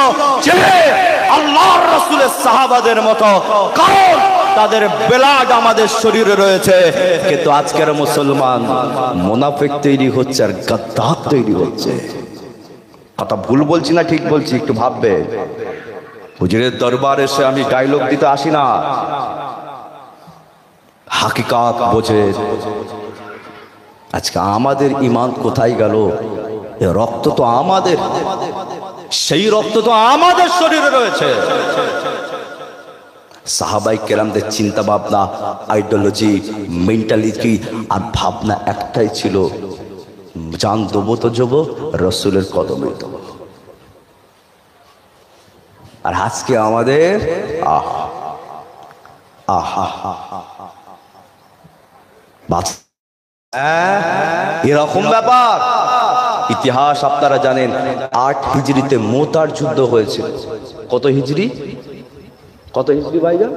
যে আল্লাহর রাসূলের সাহাবাদের মতো, কারণ তাদের ব্লাড আমাদের শরীরে রয়েছে। কিন্তু আজকের মুসলমান মুনাফিক তৈরি হচ্ছে আর গাদ্দার তৈরি হচ্ছে। কথা ভুল বলছি না ঠিক বলছি? একটু ভাববে। হুজুরের দরবারে এসে আমি ডায়লগ দিতে আসি না, হাকিকাত বোঝে। আজকে আমাদের ঈমান কোথায় গেল? এ রক্ত তো আমাদের, সেই রক্ত তো আমাদের শরীরে রয়েছে। সাহাবাই কেরামদের চিন্তা ভাবনা, আইডিওলজি, মেন্টালিটি আর ভাবনা একটাই ছিল, জান দেবো তো যাব, রসুলের কদমে দেবো। আর আজকে আমাদের এরকম ব্যাপার। ইতিহাস আপনারা জানেন, 8 হিজরিতে মোতার যুদ্ধ হয়েছিল। কত হিজরি? কত হিজরি ভাইজান?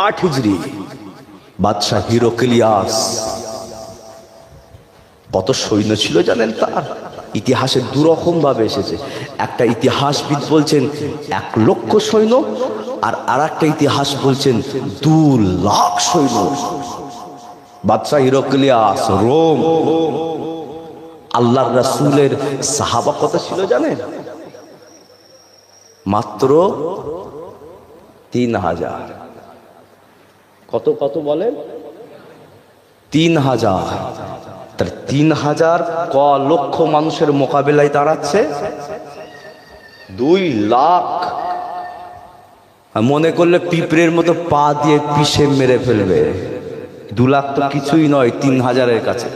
8 হিজরি। বাদশাহ হিরোক্লিয়াস কত সৈন্য ছিল জানেন তার? ইতিহাসে দুরকম ভাবে এসেছে। একটা ইতিহাসবিদ বলছেন 1 লক্ষ সৈন্য, আর আরেকটা ইতিহাস বলছেন 2 লাখ সৈন্য। বাদশাহ হিরোক্লিয়াস, রোম। আল্লাহর রাসূলের সাহাবা কত ছিল জানেন? মাত্র 3000। কত কত বলেন? 3000। তার 3000 ক লক্ষ মানুষের মোকাবিলায় দাঁড়াচ্ছে 2 লাখ। মনে করলে পিঁপড়ের মতো পা দিয়ে পিষে মেরে ফেলবে। 2 লাখ তো কিছুই নয় 3000-এর কাছে।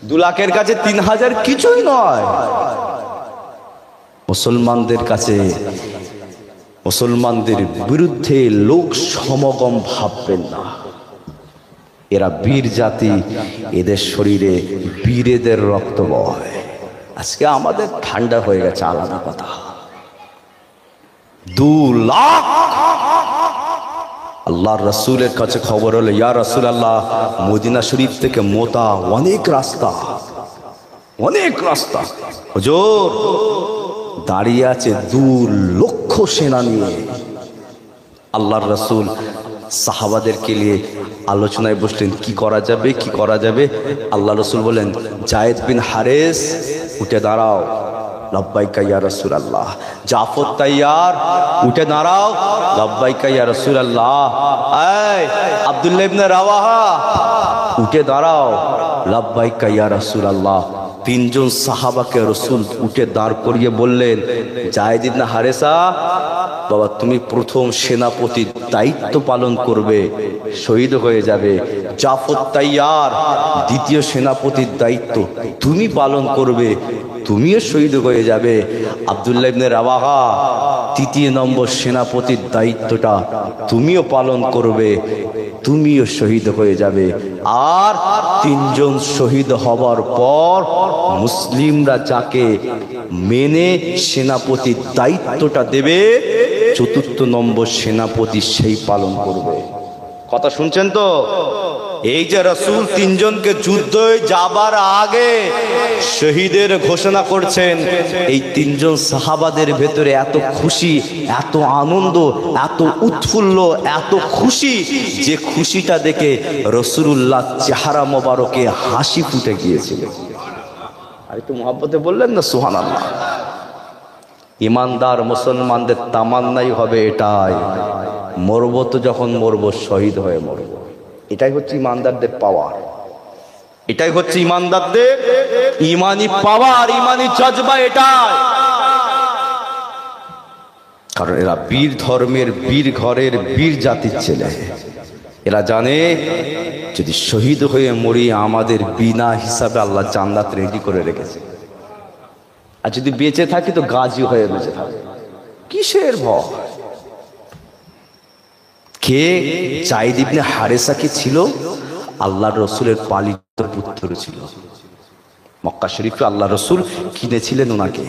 2 লাখের কাছে 3000 কিছুই নয়। মুসলমানদের কাছে, মুসলমানদের বিরুদ্ধে লোক সমাগম ভাববেন না। এরা বীর জাতি, এদের শরীরে বীরেদের রক্ত বয়। আজকে আমাদের ঠান্ডা হয়ে গেছে, আলাদা কথা। 2 লাখ। আল্লাহর রাসূলের কাছে খবর হলো, ইয়া রাসূলুল্লাহ, মদিনা শরীফ থেকে মোতা অনেক রাস্তা, অনেক রাস্তা। হুজুর, দাঁড়িয়ে আছে 2 লক্ষ সেনা নিয়ে। আল্লাহর রাসূল সাহাবাদেরকে নিয়ে আলোচনায় বসলেন, কি করা যাবে, কি করা যাবে। আল্লাহ রাসূল বলেন, জায়েদ বিন হারেস, উঠে দাঁড়াও। লব্বাইকা ইয়া রাসূলুল্লাহ। জাফর তাইয়ার, উঠে দাঁড়াও। লব্বাইকা ইয়া রাসূলুল্লাহ। এই আব্দুল্লাহ ইবনে রাওয়াহা, উঠে দাঁড়াও। লব্বাইকা ইয়া রাসূলুল্লাহ। 3 জন সাহাবাকে রাসূল উঠে দাঁড় করিয়ে বললেন, জায়েদ ইবনে হারেসা, বাবা তুমি প্রথম সেনাপতির দায়িত্ব পালন করবে। শহীদ হয়ে যাবে। জাফর তাইয়ার দ্বিতীয় সেনাপতির দায়িত্ব তুমি পালন করবে, তুমিও শহীদ হয়ে যাবে। আব্দুল্লাহ ইবনে রাওয়াহা তৃতীয় নম্বর সেনাপতির দায়িত্বটা তুমিও পালন করবে, তুমিও শহীদ হয়ে যাবে। আর তিনজন শহীদ হবার পর মুসলিমরা যাকে মেনে সেনাপতির দায়িত্বটা দেবে, চতুর্থ নম্বর সেনাপতি সেই পালন করবে। কথা শুনছেন তো? এই যে রাসূল তিনজনকে যুদ্ধে যাবার আগে শহীদের ঘোষণা করছেন, এই তিনজন সাহাবাদের ভেতরে এত খুশি, এত আনন্দ, এত উৎফুল্ল, এত খুশি, যে খুশিটা দেখে রাসূলুল্লাহ চেহারা মোবারকে হাসি ফুটে গিয়েছিল। আর একটু মহব্বতে বললেন না সুবহানাল্লাহ। ইমানদার মুসলমানদের তামান্নাই হবে এটাই, মরব তো যখন মরব শহীদ হয়ে মরব। এটাই হচ্ছে ইমানদারদের পাওয়ার, এটাই হচ্ছে ইমানদারদের ইমানি পাওয়ার, ইমানি জজবা এটাই। কারণ এরা বীর ধর্মের, বীর ঘরের, বীর জাতির ছেলে। এরা জানে যদি শহীদ হয়ে মরি আমাদের বিনা হিসাবে আল্লাহ জান্নাত রেডি করে রেখেছে, আর যদি বেঁচে থাকি তো গাজী হয়ে বেঁচে থাকি। কিসের ভয়? কে? যায়েদ ইবনে হারেসা কে ছিল? আল্লাহর রসুলের পালিত পুত্র ছিল। মক্কা শরীফে আল্লাহ রসুল কিনেছিলেন ওনাকে,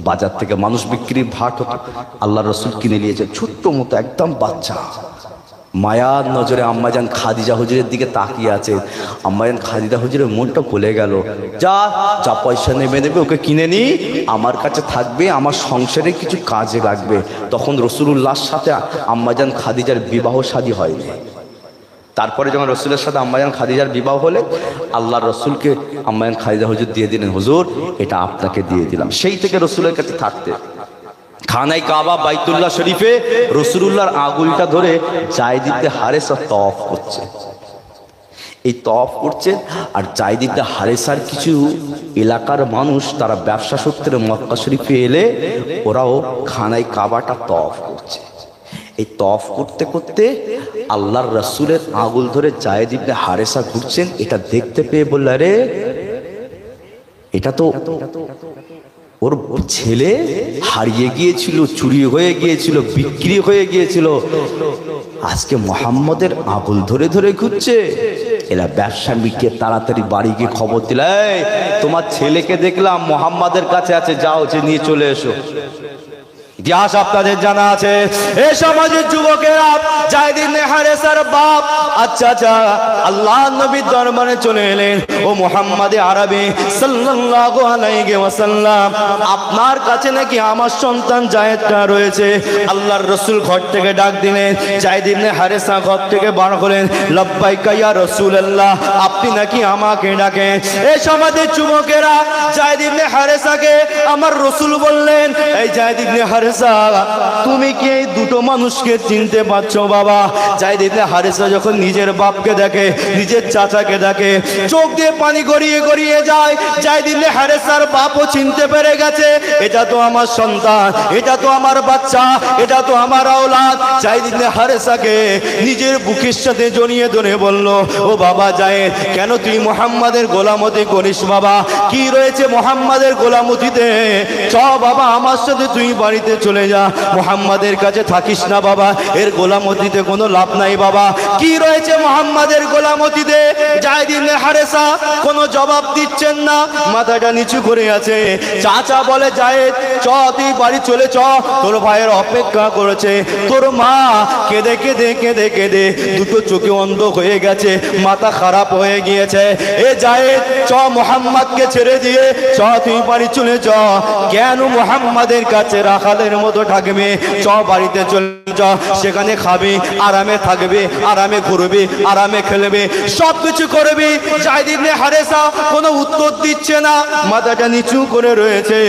বাজার থেকে মানুষ বিক্রি ভাট হতো, আল্লাহ রসুল কিনে নিয়েছে। ছোট্ট মতো একদম বাচ্চা, মায়ার নজরে আম্মাজান খাদিজা হুজুরের দিকে তাকিয়ে আছে। আম্মাজান খাদিজা হুজুরের মনটা গলে গেল। যা যা পয়সা নেবে নেবে, ওকে কিনে নি, আমার কাছে থাকবে, আমার সংসারে কিছু কাজে লাগবে। তখন রাসূলুল্লাহর সাথে আম্মাজান খাদিজার বিবাহ শাদী হয়নি। তারপরে যখন রসুলের সাথে আম্মাজান খাদিজার বিবাহ হলে আল্লাহর রসুলকে আম্মাজান খাদিজা হুজুর দিয়ে দিলেন, হুজুর এটা আপনাকে দিয়ে দিলাম। সেই থেকে রসুলের কাছে থাকতে খানায় কাবা বাইতুল্লাহ শরীফে রাসূলুল্লাহর আঙুলটা ধরে যায়েদ ইবনে হারেসা তওয়াফ করছে। এই তওয়াফ করছে, আর যায়েদ ইবনে হারেসার কিছু এলাকার মানুষ তারা ব্যবসা সূত্রে মক্কা শরীফে এলে ওরাও খানায় কাবাটা তওয়াফ করছে। এই তওয়াফ করতে করতে আল্লাহর রাসূলের আঙুল ধরে যায়েদ ইবনে হারেসা ঘুরছেন। এটা দেখতে পেয়ে বলল, আরে এটা তো ওর ছেলে হারিয়ে গিয়েছিল, চুরি হয়ে গিয়েছিল, বিক্রি হয়ে গিয়েছিল, আজকে মুহাম্মদের আঙুল ধরে ধরে ঘুরছে। এরা ব্যবসা মিটিয়ে তাড়াতাড়ি বাড়ি গিয়ে খবর দিল, এই তোমার ছেলেকে দেখলাম মুহাম্মাদের কাছে আছে, যাও যে নিয়ে চলে এসো। ইতিহাস আপনাদের জানা আছে, এই সমাজের যুবকেরা যায়েদ ইবনে হারেসার বাপ আচ্ছা আল্লাহ নবীর দরবারে চলে এলেন। ও মুহাম্মদে আরবি সাল্লাল্লাহু আলাইহি ওয়াসাল্লাম, আপনার কাছে নাকি আমার সন্তান যায়েদটা রয়েছে। আল্লাহর রাসূল ঘর থেকে ডাক দিলেন, যায়েদ ইবনে হারেসা ঘর থেকে বার হলেন, লাব্বাইকা ইয়া রাসূলুল্লাহ, আপনি নাকি আমাকে ডাকেন? এই সমাজের যুবকেরা যায়েদ ইবনে হারেসাকে আমার রাসূল বললেন, এই যায়েদ ইবনে হারেসা, তুমি কি এই দুটো মানুষকে চিনতে পারছো বাবা? যায়েদ ইবনে হারেসা যখন নিজের বাপকে দেখে, নিজের চাচাকে দেখে, চোখ দিয়ে পানি গড়িয়ে গড়িয়ে যায়। যায়েদ ইবনে হারেসার বাপও চিনতে পেরে গেছে, এটা তো আমার সন্তান, এটা তো আমার বাচ্চা, এটা তো আমার আওলাদ। যায়েদ ইবনে হারেসাকে নিজের বুকের সাথে জড়িয়ে ধরে বলল, ও বাবা যায়েদ, কেন তুই মুহাম্মাদের গোলামতি করিস বাবা? কি রয়েছে মুহাম্মাদের গোলামতিতে? চ বাবা আমার সাথে তুই বাড়িতে চলে যা, মুহাম্মাদের কাছে থাকিস না বাবা, এর গোলামতিতে কোনো লাভ নাই বাবা। কি রয়েছে মুহাম্মাদের গোলামতিতে? যায়েদ ইবনে হারেসা কোনো জবাব দিচ্ছেন না, মাথাটা নিচু করে আছে। চাচা বলে, যায়েদ চ তুই বাড়ি চলে চ, তোর ভাইয়ের অপেক্ষা করেছে। তোর মা কেঁদে কেঁদে কেঁদে কেঁদে দুটো চোখে অন্ধ হয়ে গেছে, মাথা খারাপ হয়ে গিয়েছে। এ যায়েদ চ, মুহাম্মাদকে ছেড়ে দিয়ে চ তুই বাড়ি চলে চ। কেন মুহাম্মাদের কাছে রাখালের মতো থাকবে? চ বাড়িতে চলে চ, সেখানে খাবি, আরামে থাকবে, আরামে ঘুরবি, আরামে খেলবে, সবকিছু করবি। যায়েদ ইবনে হারেসা কোনো উত্তর দিচ্ছে না, মাথাটা নিচু করে রয়েছে।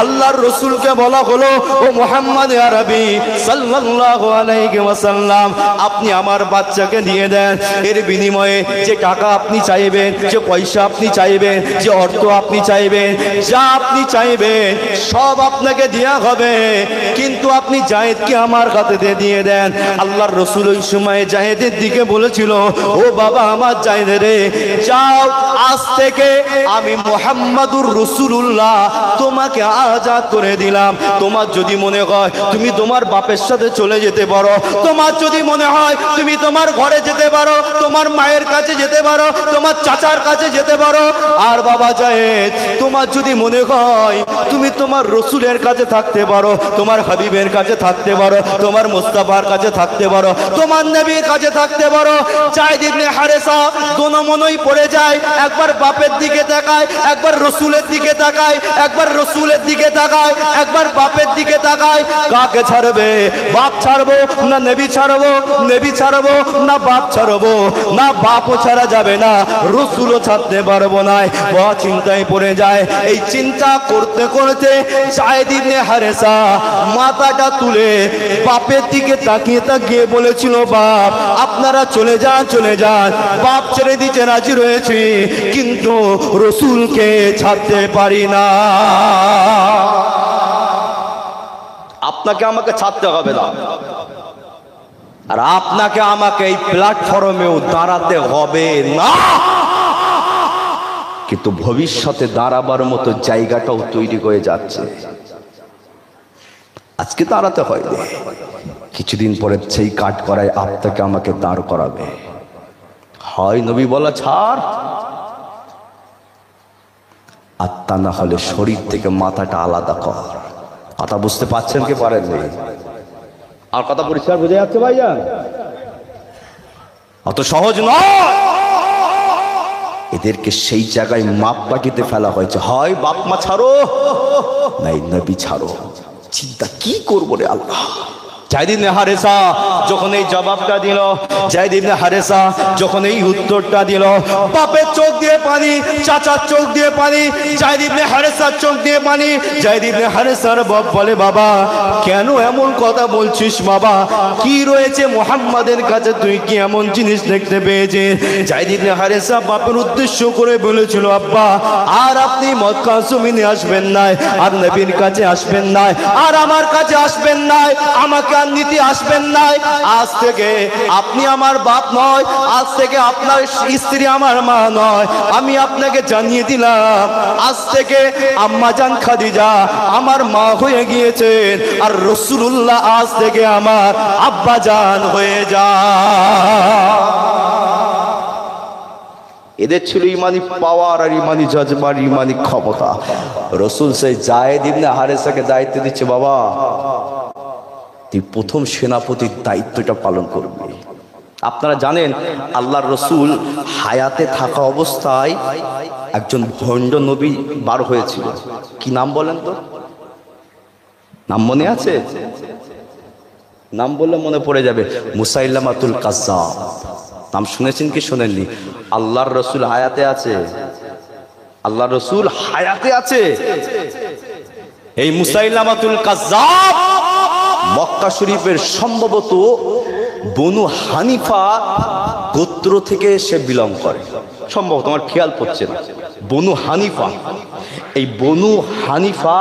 আল্লাহর রাসূলকে বলা হলো, ও মুহাম্মদ আরবি সাল্লাল্লাহু আলাইহি ওয়াসাল্লাম, আপনি আমার বাচ্চাকে দিয়ে দেন, এর বিনিময়ে যে টাকা আপনি চাইবেন, যে পয়সা আপনি চাইবেন, যে অর্থ আপনি চাইবেন, যা আপনি চাইবেন সব আপনাকে দেয়া হবে। কিন্তু আপনি জায়েদকে আমার কাছে দিয়ে দেন। আল্লাহর রাসূল ওই সময় জায়েদের দিকে বলেছিল, ও বাবা আমার জায়েদ রে, যাও আজ থেকে আমি মুহাম্মাদুর রাসূলুল্লাহ তোমাকে আজাদ করে দিলাম। তোমার যদি মনে হয় তুমি তোমার বাপের সাথে চলে যেতে পারো, তোমার যদি মনে হয় তুমি তোমার ঘরে যেতে পারো, তোমার মায়ের কাছে যেতে পারো, তোমার চাচার কাছে যেতে পারো। আর বাবা জায়েদ, তোমার যদি মনে হয় তুমি তোমার রাসূলের কাছে থাকতে পারো, তোমার হাবিবের কাছে থাকতে পারো, তোমার মুস্তাফার কাছে থাকতে পারো, তোমার নবীর কাছে থাকতে পারো। জায়েদ ইবনে হারেসা দোনমনই পড়ে যায়, একবার বাপের দিকে তাকায়, একবার রাসূলের দিকে তাকায়, একবার রাসূলের দিকে তাকায়, একবার বাপের দিকে তাকায়। কাকে ছাড়বে? বাপ ছাড়বো না নবী ছাড়বো? নবী ছাড়বো না বাপ ছাড়বো? না বাপও ছাড়া যাবে না, রাসূলও ছাড়তে পারবো না। বড় চিন্তায় পড়ে যায়। এই চিন্তা করতে করতে জায়েদ ইবনে হারেসা মাথাটা তুলে বাপের দিকে তাকিয়ে তাকিয়ে বলেছিল, বাপ আপনারা চলে যান, চলে যান, বাপ ছেড়ে দিতে রাজি রয়েছে, কিন্তু রাসূলকে ছাড়তে পারি না। আপনাকে আমাকে ছাড়তে হবে না, আর আপনাকে আমাকে এই প্ল্যাটফর্মেও দাঁড়াতে হবে না, কিন্তু ভবিষ্যতে দাঁড়াবার মতো জায়গাটাও তৈরি হয়ে যাচ্ছে। আজকে দাঁড়াতে হয়, কিছুদিন পরে সেই কাঠ করায় আপনাকে আমাকে দাঁড় করাবে। হয় নবী বলা ছাড়, আর তা না হলে শরীর থেকে মাথাটা আলাদা কর। কথা বুঝতে পারছেন কি পারেননি? আর কথা পরিষ্কার বুঝে যাচ্ছে ভাইজান? অত সহজ নয়। এদেরকে সেই জায়গায় মাপ পাকিতে ফেলা হয়েছে, হয় বাপ মা ছাড়ো, নাই নবী ছাড়ো। চিন্তা কি করবো রে আল্লাহ। জায়েদ ইবনে হারেসা যখন এই জবাবটা দিল, জায়েদ ইবনে হারেসা যখন এই উত্তরটা দিল, বাপের চোখ দিয়ে পানি, চাচার চোখ দিয়ে পানি, জায়েদ ইবনে হারেসার চোখ দিয়ে পানি। জায়েদ ইবনে হারেসার বাপ বলে, বাবা কেন এমন কথা বলছিস বাবা? কি রয়েছে মুহাম্মাদের কাছে, তুই কি এমন জিনিস দেখতে পেয়েছিস? জায়েদ ইবনে হারেসা বাপের উদ্দেশ্য করে বলেছিল, আব্বা আর আপনি মক্কা জমিনে আসবেন না, আর নবীর কাছে আসবেন না, আর আমার কাছে আসবেন না, আমাকে নিতে আসবেন না। আজ থেকে আপনি আমার বাপ নয়, আজ থেকে আপনার স্ত্রী আমার মা নয়। আমি আপনাকে জানিয়ে দিলাম, আজ থেকে আম্মা জান খাদিজা আমার মা হয়ে গিয়েছেন, আর রাসূলুল্লাহ আজ থেকে আমার আব্বা জান হয়ে যায়। এদের ছিল ইমানি পাওয়ার আর ইমানি জজবার, ইমানি ক্ষমতা। রাসূল সেই জায়েদ ইবনে হারেসাকে দায়িত্ব দিচ্ছে, বাবা তুই প্রথম সেনাপতির দায়িত্বটা পালন করবি। আপনারা জানেন আল্লাহর রাসূল হায়াতে থাকা অবস্থায় একজন ভণ্ড নবী বার হয়েছিল। কি নাম বলেন তো? নাম মনে আছে? নাম বললে মনে পড়ে যাবে, মুসাইলামাতুল কাজ্জাব। নাম শুনেছেন কি শোনেননি? আল্লাহর রাসূল হায়াতে আছে, আল্লাহর রাসূল হায়াতে আছে। এই মুসাইলামাতুল কাজ্জাব মক্কা শরীফের সম্ভবত বনু হানিফা গোত্র থেকে সে বিলং করে, সম্ভবত, আমার খেয়াল পড়ছে না। বনু হানিফা, এই বনু হানিফা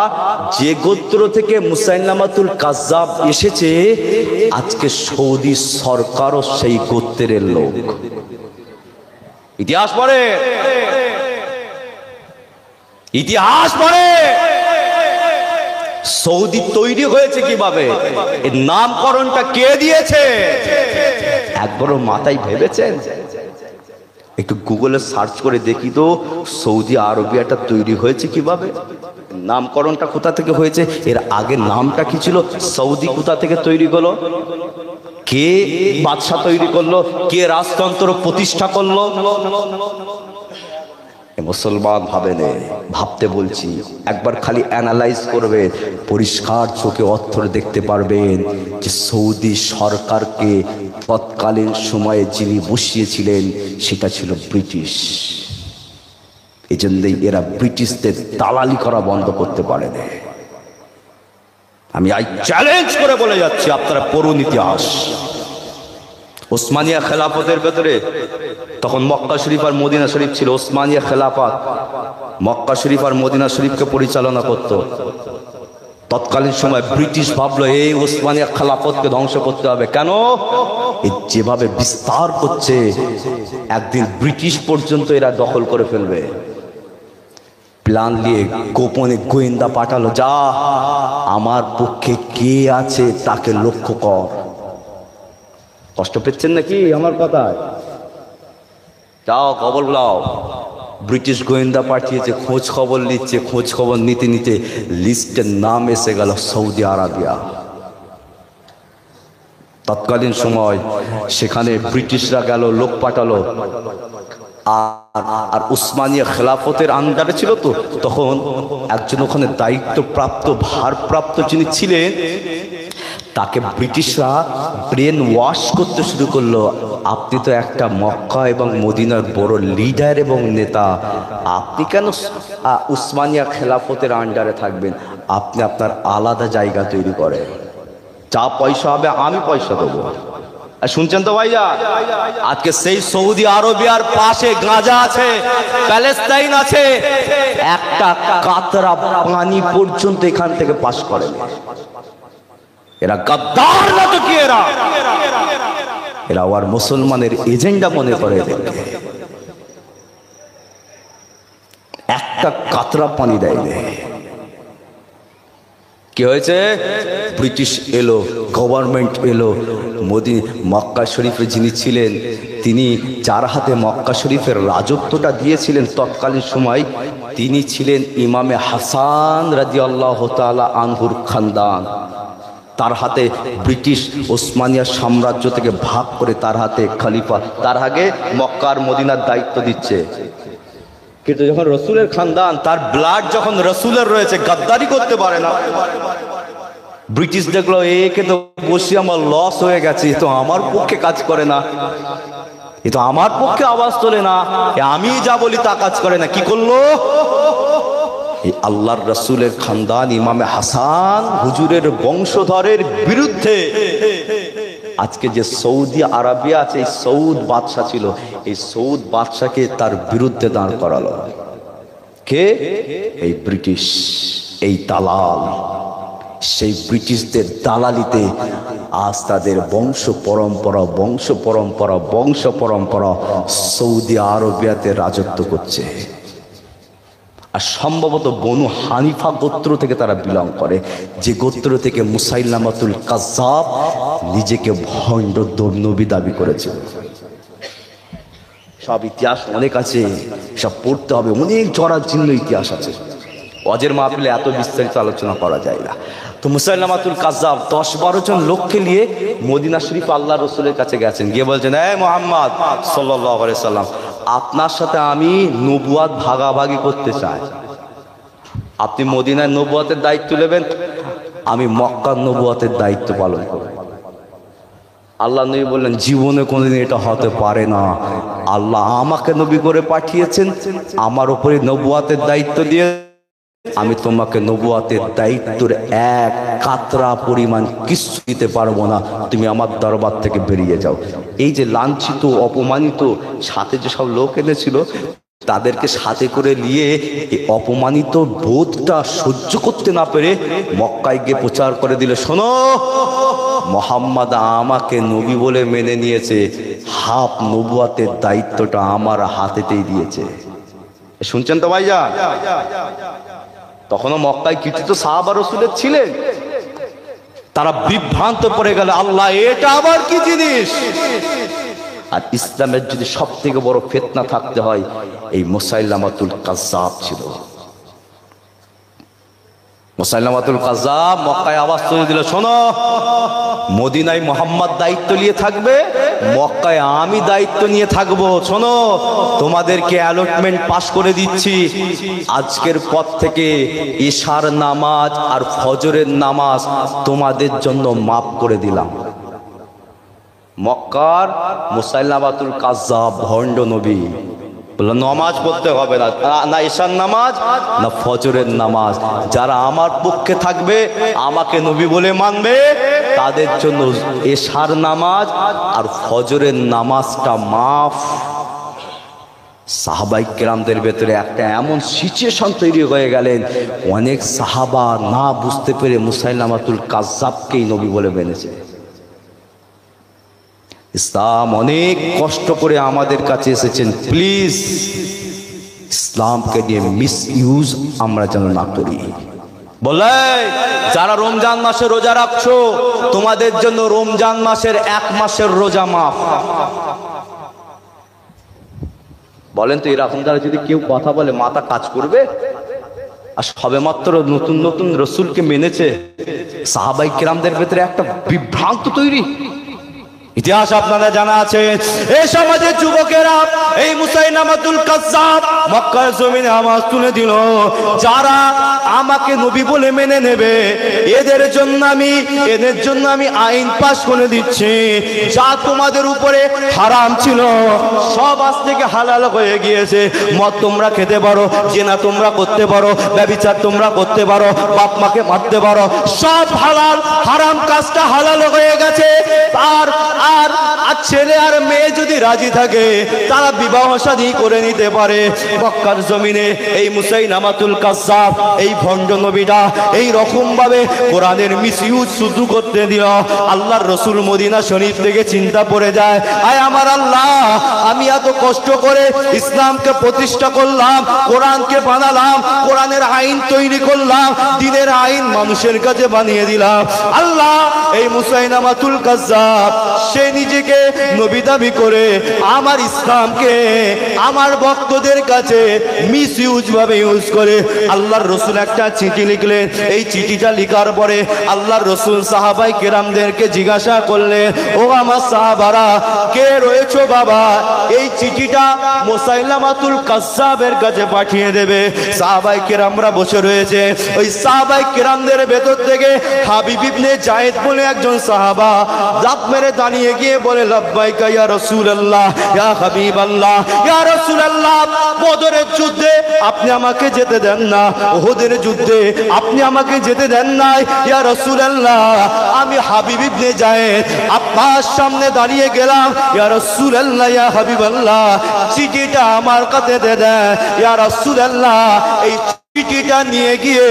যে গোত্র থেকে মুসাইলামাতুল কাজ্জাব এসেছে, আজকে সৌদি সরকারও সেই গোত্রের লোক। ইতিহাস পড়ে, ইতিহাস পড়ে। সৌদি তৈরি হয়েছে কিভাবে, এর নামকরণটা কে দিয়েছে, একবারও মাথায় ভেবেছেন? একটু গুগলে সার্চ করে দেখি তো সৌদি আরবিয়াটা তৈরি হয়েছে কিভাবে, নামকরণটা কোথা থেকে হয়েছে, এর আগে নামটা কি ছিল, সৌদি কোথা থেকে তৈরি হলো, কে বাদশা তৈরি করলো, কে রাজতন্ত্র প্রতিষ্ঠা করলো। মুসলমান ভাবেন, ভাবতে বলছি, একবার খালি অ্যানালাইজ করবে, পরিষ্কার চোখে অর্থ দেখতে পারবেন যে সৌদি সরকারকে তৎকালীন সময়ে যিনি বসিয়েছিলেন সেটা ছিল ব্রিটিশ। এই জন্যই এরা ব্রিটিশদের দালালি করা বন্ধ করতে পারেনি। আমি চ্যালেঞ্জ করে বলে যাচ্ছি, আপনারা পড়ুন ইতিহাস। ওসমানিয়া খেলাফতের ভেতরে তখন মক্কা শরীফ আর মদিনা শরীফ ছিল। ওসমানিয়া খেলাফত মক্কা শরীফ আর মদিনা শরীফকে পরিচালনা করত। তৎকালীন সময় ব্রিটিশ ভাবলো এই ওসমানিয়া খেলাফতকে ধ্বংস করতে হবে। কেন? এই যেভাবে বিস্তার করছে একদিন ব্রিটিশ পর্যন্ত এরা দখল করে ফেলবে। প্ল্যান নিয়ে গোপনে গোয়েন্দা পাঠালো, যা আমার পক্ষে কে আছে তাকে লক্ষ্য কর। কষ্ট পেচ্ছেন নাকি আমার কথায়? যাও খবর লাও। ব্রিটিশ গোয়েন্দা পাঠিয়েছে, খোঁজ খবর নিচ্ছে। খোঁজ খবর নিতে নিতে লিস্টের নাম এসে গেল সৌদি আরবিয়া। তৎকালীন সময় সেখানে ব্রিটিশরা গেল, লোক পাঠালো। আর উসমানিয়া খেলাফতের আন্ডারে ছিল তো, তখন একজন ওখানে দায়িত্বপ্রাপ্ত ভারপ্রাপ্ত যিনি ছিলেন, তাকে ব্রিটিশরা ব্রেন ওয়াশ করতে শুরু করলো। আপনি তো একটা মক্কা এবং মদিনার বড় লিডার এবং নেতা, আপনি কেন উসমানিয়া খেলাফতের আন্ডারে থাকবেন? আপনি আপনার আলাদা জায়গা তৈরি করেন, যা পয়সা হবে আমি পয়সা দেবো। শুনছেন তো ভাইয়া? আজকে সেই সৌদি আরবিয়ার পাশে গাজা আছে, প্যালেস্তাইন আছে, একটা কাতরা পানি পর্যন্ত এখান থেকে পাস করে। এরা গাদ্দার না তো কি? এরা আর মুসলমানের এজেন্ডা মনে করে। একটা কাতরা পানি দেয়। কি হয়েছে? ব্রিটিশ এলো, গভর্নমেন্ট এলো। মোদি মক্কা শরীফে যিনি ছিলেন, তিনি যার হাতে মক্কা শরীফের রাজত্বটা দিয়েছিলেন তৎকালীন সময়, তিনি ছিলেন ইমামে হাসান রাদিয়াল্লাহু তাআলা আনহুর খানদান। তার হাতে ব্রিটিশ ওসমানিয়া সাম্রাজ্য থেকে ভাগ করে তার হাতে খলিফা, তার আগে মক্কা আর মদিনার দায়িত্ব দিচ্ছে। কিন্তু যখন রসুলের খানদান, তার ব্লাড যখন রসুলের রয়েছে, গাদ্দারি করতে পারে না। ব্রিটিশ দেখলো একে তো বসে আমার লস হয়ে গেছে, তো আমার পক্ষে কাজ করে না, এ তো আমার পক্ষে আওয়াজ তোলে না, আমি যা বলি তা কাজ করে না। কি করলো? এই আল্লাহর রসুলের খানদান ইমামে হাসান হুজুরের বংশধরের বিরুদ্ধে আজকে যে সৌদি আরবিয়া আছে, এই সৌদ বাদশাহ ছিল, এই সৌদ বাদশাকে তার বিরুদ্ধে দাঁড় করালো। কে? এই ব্রিটিশ, এই দালাল। সেই ব্রিটিশদের দালালিতে আজ তাদের বংশ পরম্পরা সৌদি আরবিয়াতে রাজত্ব করছে। আর সম্ভবত বনু হানিফা গোত্র থেকে তারা বিলং করে, যে গোত্র থেকে মুসাইলামাতুল কাজ্জাব নিজেকে ভণ্ড নবী দাবি করেছে। সব ইতিহাস অনেক আছে, সব পড়তে হবে, অনেক জরাজীর্ণ ইতিহাস আছে। ওয়াজের মাহফিলে এত বিস্তারিত আলোচনা করা যায় না। তো মুসাইলামাতুল কাজ্জাব 10-12 জন লোককে নিয়ে মদিনা শরীফ আল্লাহ রসুলের কাছে গেছেন, গিয়ে বলছেন, এই মুহাম্মদ সাল্লাল্লাহু আলাইহি সাল্লাম, আপনার সাথে আমি নবুয়াত ভাগাভাগি করতে চাই। আপনি মদিনায় নবুয়াতের দায়িত্ব নেবেন, আমি মক্কার নবুয়াতের দায়িত্ব পালন করব। আল্লাহ নবী বললেন, জীবনে কোনোদিন এটা হতে পারে না। আল্লাহ আমাকে নবী করে পাঠিয়েছেন, আমার উপরে নবুয়াতের দায়িত্ব দিয়ে আমি তোমাকে নবুয়াতের দায়িত্বের এক কাতরা পরিমাণ কিছু দিতে পারবো না, তুমি আমার দরবার থেকে বেরিয়ে যাও। এই যে লাঞ্ছিত অপমানিত সাথে যে সব লোক এনেছিল, তাদেরকে সাথে করে নিয়ে এই অপমানিত বোধটা সহ্য করতে না পেরে মক্কায় গিয়ে প্রচার করে দিল, শোনো, মুহাম্মদ আমাকে নবী বলে মেনে নিয়েছে, হাফ নবুয়াতের দায়িত্বটা আমার হাতেতেই দিয়েছে। শুনছেন তো ভাইজান? তখনও মক্কায় কিছু তো সাহাবা রাসূলের ছিলেন, তারা বিভ্রান্ত পড়ে গেল, আল্লাহ এটা আবার কি জিনিস? আর ইসলামের যদি সব থেকে বড় ফিতনা থাকতে হয়, এই মুসাইলামাতুল কাজ্জাব ছিল। মুসাইলামাতুল কাজ্জাব মক্কায় আওয়াজ তুলে দিল, শোনো, মদিনায় মুহাম্মদ দায়িত্ব নিয়ে থাকবে, মক্কায় আমি দায়িত্ব নিয়ে থাকবো। শোনো, তোমাদেরকে অ্যালটমেন্ট পাস করে দিচ্ছি, আজকের পর থেকে ইশার নামাজ আর ফজরের নামাজ তোমাদের জন্য মাফ করে দিলাম। মক্কার মুসাইলামাতুল কাজ্জাব ভণ্ড নবী বলল, নামাজ পড়তে হবে না, না ঈশার নামাজ না ফজরের নামাজ, যারা আমার পক্ষে থাকবে, আমাকে নবী বলে মানবে, তাদের জন্য ঈশার নামাজ আর ফজরের নামাজটা মাফ। সাহাবাই কেরামদের ভেতরে একটা এমন সিচুয়েশন তৈরি হয়ে গেলেন, অনেক সাহাবা না বুঝতে পেরে মুসাইলামাতুল কাজ্জাবকেই নবী বলে মেনেছে। ইসলাম অনেক কষ্ট করে আমাদের কাছে এসেছেন, প্লিজ ইসলামকে নিয়ে মিস ইউজ আমরা যেন না করি। বলে যারা রমজান মাসে রোজা রাখছো, তোমাদের জন্য রমজান মাসের 1 মাসের রোজা মাফ। বলেন তো এরকম দ্বারা যদি কেউ কথা বলে মাথা কাজ করবে? আর সবে মাত্র নতুন নতুন রসুলকে মেনেছে, সাহাবাই কেরামদের ভেতরে একটা বিভ্রান্ত তৈরি। ইতিহাস আপনারা জানা আছে, এই সমাজের যুবকেরা এই মুসাইলামাতুল কাজ্জাব মক্কার জমিনে আওয়াজ তুলে দিল, যারা আমাকে নবী বলে মেনে নেবে এদের জন্য আমি আইন পাশ করে দিচ্ছি, যা তোমাদের উপরে হারাম ছিল সব আজ থেকে হালাল হয়ে গিয়েছে। মদ তোমরা খেতে পারো, জেনা তোমরা করতে পারো, ব্যভিচার তোমরা করতে পারো, বাপ মাকে মারতে পারো, সব হালাল, হারাম কাজটা হালাল হয়ে গেছে। আর ছেলে আর মেয়ে যদি রাজি থাকে তারা বিবাহ শাদী করে নিতে পারে। মক্কার জমিনে এই মুসাইলামাতুল কাজ্জাব এই ভণ্ড নবীরা এই রকম ভাবে কোরআনের মিসইউজ শুরু করতে দিল। আল্লাহর রসুল মদিনা শরীফ থেকে চিন্তা পড়ে যায়, আয় আমার আল্লাহ, আমি এত কষ্ট করে ইসলামকে প্রতিষ্ঠা করলাম, কোরআনকে বানালাম, কোরআনের আইন তৈরি করলাম, দ্বীনের আইন মানুষের কাছে বানিয়ে দিলাম। আল্লাহ এই মুসাইলামাতুল কাজ্জাব সে নিজেকে নবী দাবি করে আমার ইসলামকে আমার ভক্তদের কাছে মিস ইউজ ভাবে ইউজ করে। আল্লাহর রসুল একটা চিঠি লিখলেন, এই চিঠিটা লিখার পরে আল্লাহর রসুল সাহাবাই কেরামদেরকে জিজ্ঞাসা করলেন, ও আমার সাহাবারা কে রয়েছো বাবা, এই চিঠিটা মুসাইলামাতুল কাজ্জাবের কাছে পাঠিয়ে দেবে। সাহাবাই কেরামরা বসে রয়েছে, ওই সাহাবাই কেরামদের ভেতর থেকে হাবিব ইবনে জায়েদ বলে একজন সাহাবা জাত মেরে দাঁড়িয়ে গিয়ে বলে, লাব্বাইকা ইয়া রাসূলুল্লাহ, ইয়া হাবিবাল্লাহ, ইয়া রাসূলুল্লাহ, বদরের যুদ্ধে আপনি আমাকে যেতে দেন না, উহুদের যুদ্ধে আপনি আমাকে যেতে দেন নাই, ইয়া রাসূলুল্লাহ, আমি হাবিব ইবনে জায়েদ আপনার সামনে দাঁড়িয়ে গেলাম, ইয়া রাসূলুল্লাহ, ইয়া হাবিবাল্লাহ, চিঠিটা আমার কাছে দে দেন, ইয়া রাসূলুল্লাহ, এই চিঠিটা নিয়ে গিয়ে